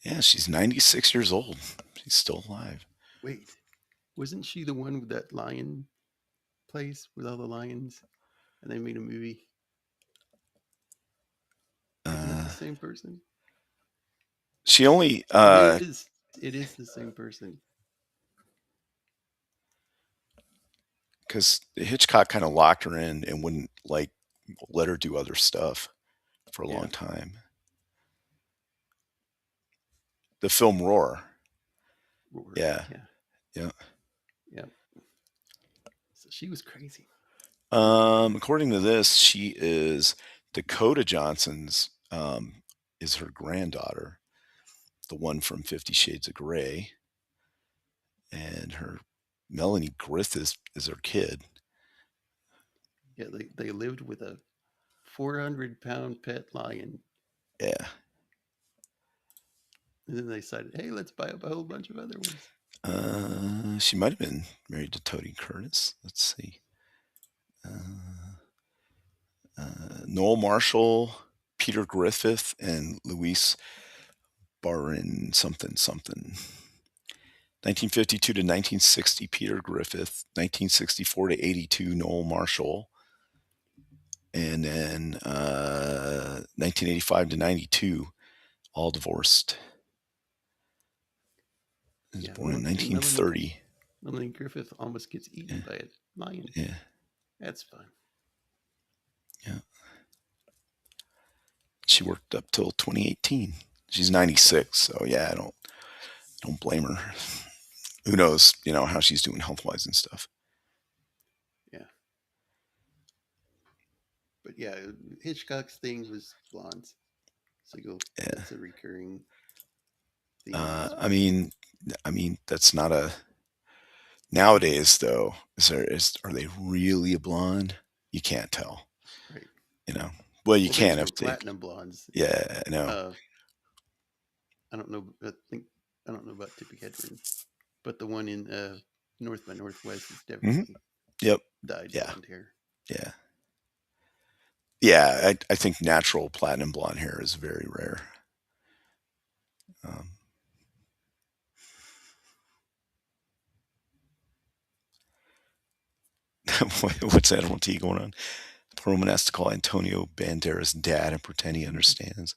Yeah, she's 96 years old. She's still alive. Wait, wasn't she the one with that lion place with all the lions, and they made a movie? Isn't that Uh, the same person? she only It is. It is the same person. because Hitchcock kind of locked her in and wouldn't like let her do other stuff for a Yeah. long time. The film Roar. Roar. Yeah. Yeah. Yeah. Yeah. So she was crazy. According to this, she is Dakota Johnson's is her granddaughter, the one from 50 Shades of Grey, and her Melanie Griffith is her kid. Yeah, they lived with a 400-pound pet lion, Yeah. and then they decided, hey, let's buy up a whole bunch of other ones. She might have been married to Tony Curtis. Let's see. Noel Marshall, Peter Griffith, and Luis Barrin something something. 1952 to 1960, Peter Griffith. 1964 to 82, Noel Marshall. And then 1985 to 92, all divorced. He was born in 1930. Melanie Griffith almost gets eaten by a lion. Yeah. That's fun. Yeah. She worked up till 2018. She's 96, so yeah, I don't blame her. Who knows, how she's doing health-wise and stuff. Yeah. But yeah, Hitchcock's thing was blondes. So that's a recurring theme. I mean, that's not a. Nowadays, though, are they really a blonde? You can't tell. Right. Well, you These can were if they. platinum blondes. Yeah, I know. I don't know. I don't know about Tippi Hedren, but the one in North by Northwest is definitely Yep. dyed blonde hair. Yeah. Yeah, I think natural platinum blonde hair is very rare. What's that on T going on? Roman has to call Antonio Banderas dad and pretend he understands.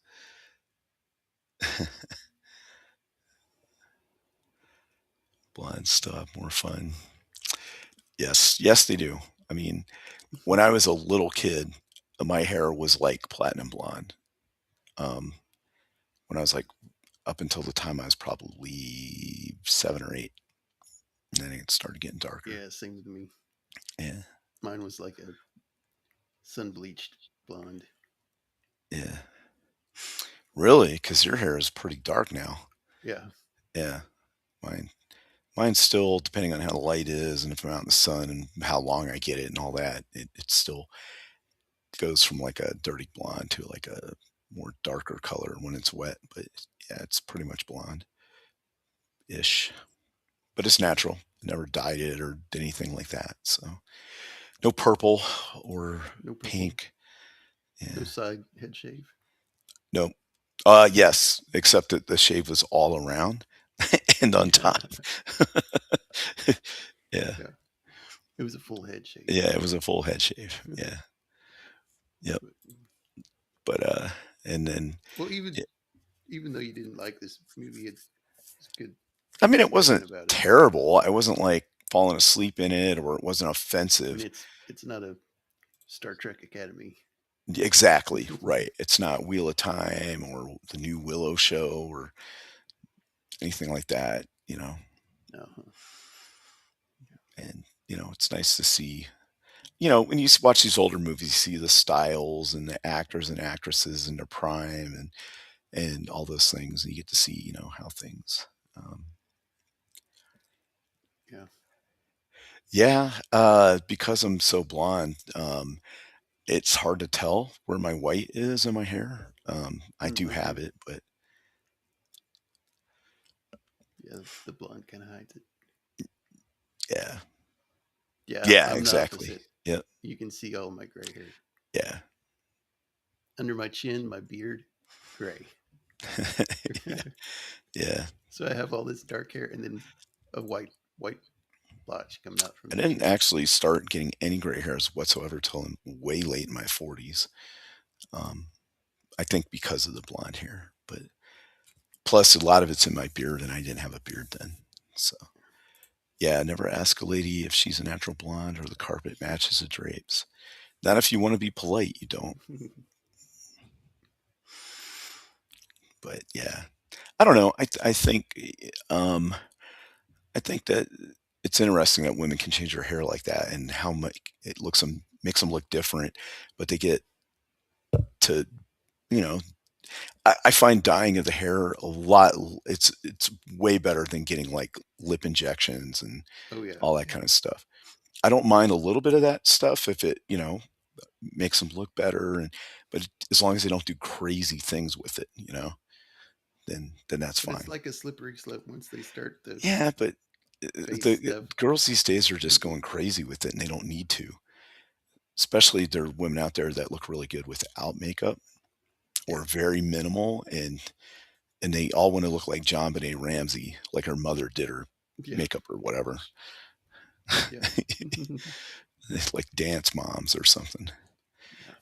Blonde stuff, more fun. Yes, they do. I mean, when I was a little kid, my hair was like platinum blonde. When I was like up until the time I was probably 7 or 8, and then it started getting darker. Yeah, same with me. Yeah. Mine was like a sun bleached blonde. Yeah. Really? Because your hair is pretty dark now. Yeah. Yeah. Mine's still, depending on how the light is and if I'm out in the sun and how long I get it and all that, it still goes from like a dirty blonde to like a more darker color when it's wet. But yeah, it's pretty much blonde-ish. But it's natural. I never dyed it or did anything like that. So no purple or pink. Yeah. No side head shave. No. Yes, except that the shave was all around and on top. Yeah. It was a full head shave. Yeah, it was a full head shave. Yeah. Yep. But and then. Well, even though you didn't like this movie, it's good. I mean, it wasn't terrible. I wasn't like falling asleep in it, or it wasn't offensive. I mean, it's not a Star Trek Academy. Exactly right. It's not Wheel of Time or the new Willow show or anything like that. And it's nice to see. When you watch these older movies, you see the styles and the actors and actresses in their prime and all those things, and you get to see how things. Because I'm so blonde, it's hard to tell where my white is in my hair. I do have it, but yeah, the blonde kind of hides it. Yeah. Yeah, I'm exactly. Yep. You can see all my gray hair. Yeah. Under my chin, my beard, gray. Yeah. So I have all this dark hair and then a white blotch coming out from. I didn't actually start getting any gray hairs whatsoever till way late in my 40s. I think because of the blonde hair, but plus a lot of it's in my beard, and I didn't have a beard then. So, yeah, never ask a lady if she's a natural blonde or the carpet matches the drapes. Not if you want to be polite, you don't. But yeah, I don't know. I think that it's interesting that women can change their hair like that and how much it looks makes them look different, but they get to, you know, I find dyeing of the hair a lot. It's way better than getting like lip injections and Oh yeah, all that yeah. kind of stuff. I don't mind a little bit of that stuff if it, makes them look better, but as long as they don't do crazy things with it, then that's But it's fine. like a slippery slope once they start the Yeah, but face the stuff. girls these days are just going crazy with it, and they don't need to. Especially there are women out there that look really good without makeup Yeah, or very minimal, and they all want to look like John Benet Ramsey, like her mother did her yeah, makeup or whatever, yeah, like dance moms or something. yeah,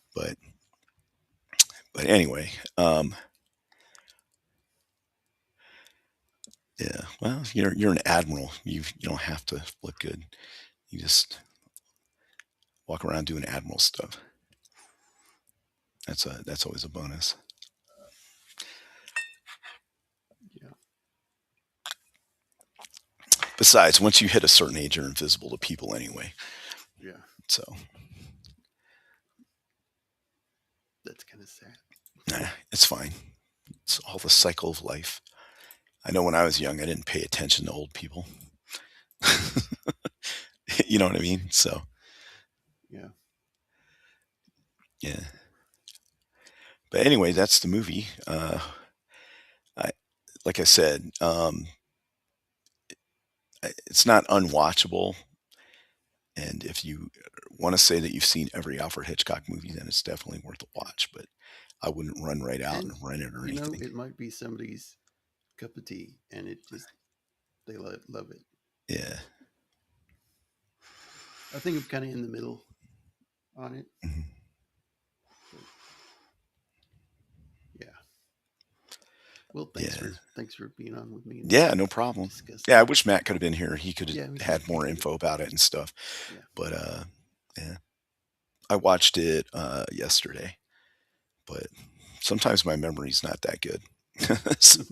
But anyway, yeah. Well, you're an admiral. You don't have to look good. You just walk around doing admiral stuff. That's always a bonus. yeah, Besides, once you hit a certain age, you're invisible to people anyway. yeah. So, That's kind of sad. nah, it's fine. It's all the cycle of life. I know when I was young, I didn't pay attention to old people. You know what I mean? So, Yeah. yeah. But anyway, that's the movie. I like I said, it's not unwatchable. And if you want to say that you've seen every Alfred Hitchcock movie, then it's definitely worth a Yeah. watch. But I wouldn't run right out and And rent it or anything. it might be somebody's cup of tea, and it just they love it. Yeah. I think I'm kind of in the middle on it, Mhm. but yeah. Well, Yeah. thanks for being on with me and Yeah. No problem. Yeah. I discussing. wish Matt could have been here. He could have Yeah, we had he more could. info about it and stuff. Yeah. But yeah, I watched it yesterday. But sometimes my memory's not that good. So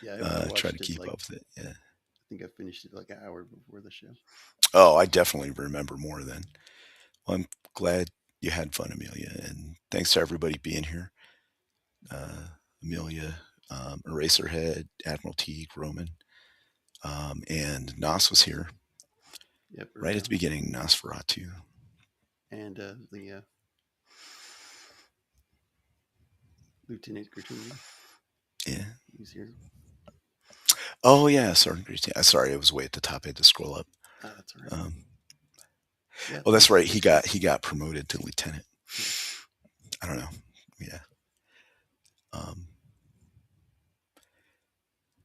Yeah, I try to watched it keep like up with it. Yeah. I think I finished it like an hour before the show. Oh, I definitely remember more then. Well, I'm glad you had fun, Amelia, and thanks to everybody being here. Uh, Amelia, Eraserhead, Admiral Teague, Roman, and Nos was here Yep, right at the around beginning. Nosferatu. and the Lieutenant Gratuity. Yeah. He's here. Oh yeah. Sorry, I was way at the top. I had to scroll up. Ah, that's all right. Um, Yeah, oh, that's thanks for right. listening. He got promoted to lieutenant. Yeah. I don't know. Yeah. Um,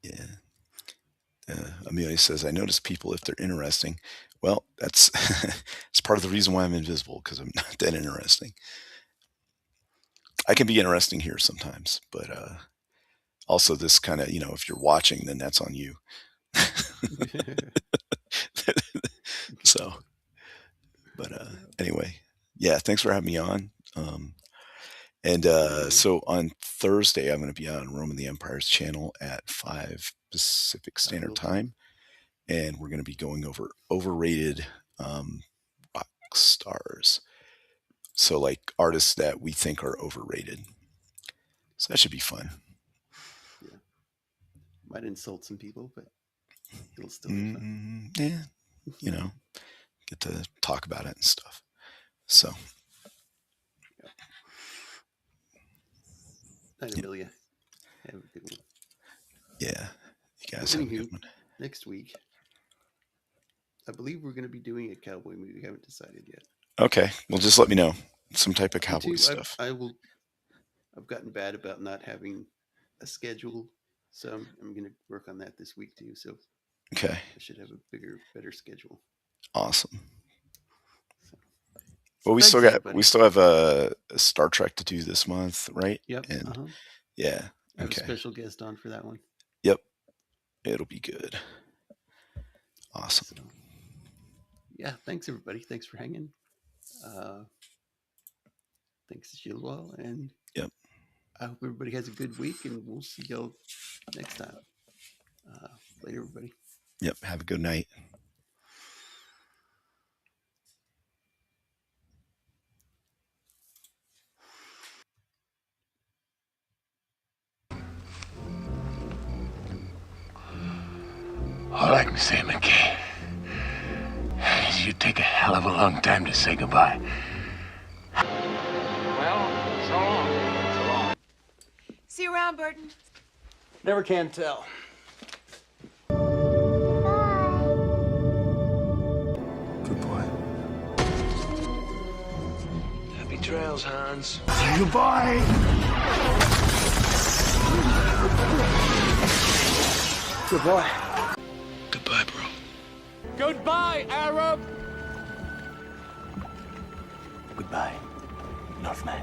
yeah. Amelia says, I notice people if they're interesting. Well, that's it's part of the reason why I'm invisible because I'm not that interesting. I can be interesting here sometimes, but also this kind of, if you're watching, then that's on you. So, but Yeah. anyway, yeah, thanks for having me on. And Anytime. so on Thursday, I'm going to be on Roman the Empire's channel at 5 Pacific I Standard will too. Time, and we're going to be going over overrated um, rock stars. So, like artists that we think are overrated. So that should be fun. Yeah. Might insult some people, but it'll still be fun. Yeah, you know, get to talk about it and stuff. So, Yeah. Night, yeah, Amelia. Have a good one. yeah. You Well, guys have a good anywho, one. next week, I believe we're going to be doing a cowboy movie. We haven't decided yet. Okay, well, just let me know some type of Me cowboy too. stuff. I will. I've gotten bad about not having a schedule, so I'm going to work on that this week too. So Okay, I should have a better schedule. awesome. So, Well, thanks we everybody. still have a Star Trek to do this month, right? Yep. Uh And huh. yeah, I have a okay, special guest on for that one. yep, it'll be good. Awesome. So yeah, thanks everybody. Thanks for hanging. Uh, thanks to Shieldwall, and Yep, I hope everybody has a good week, and we'll see y'all next time. Uh, Later, everybody. yep. Have a good night. Say, McKay, you take a hell of a long time to say goodbye. Well, so long. So long. See you around, Burton. Never can tell. Good boy. Happy trails, Hans. Goodbye. Good boy. Goodbye, bro. Goodbye, Arab! Goodbye, Northman.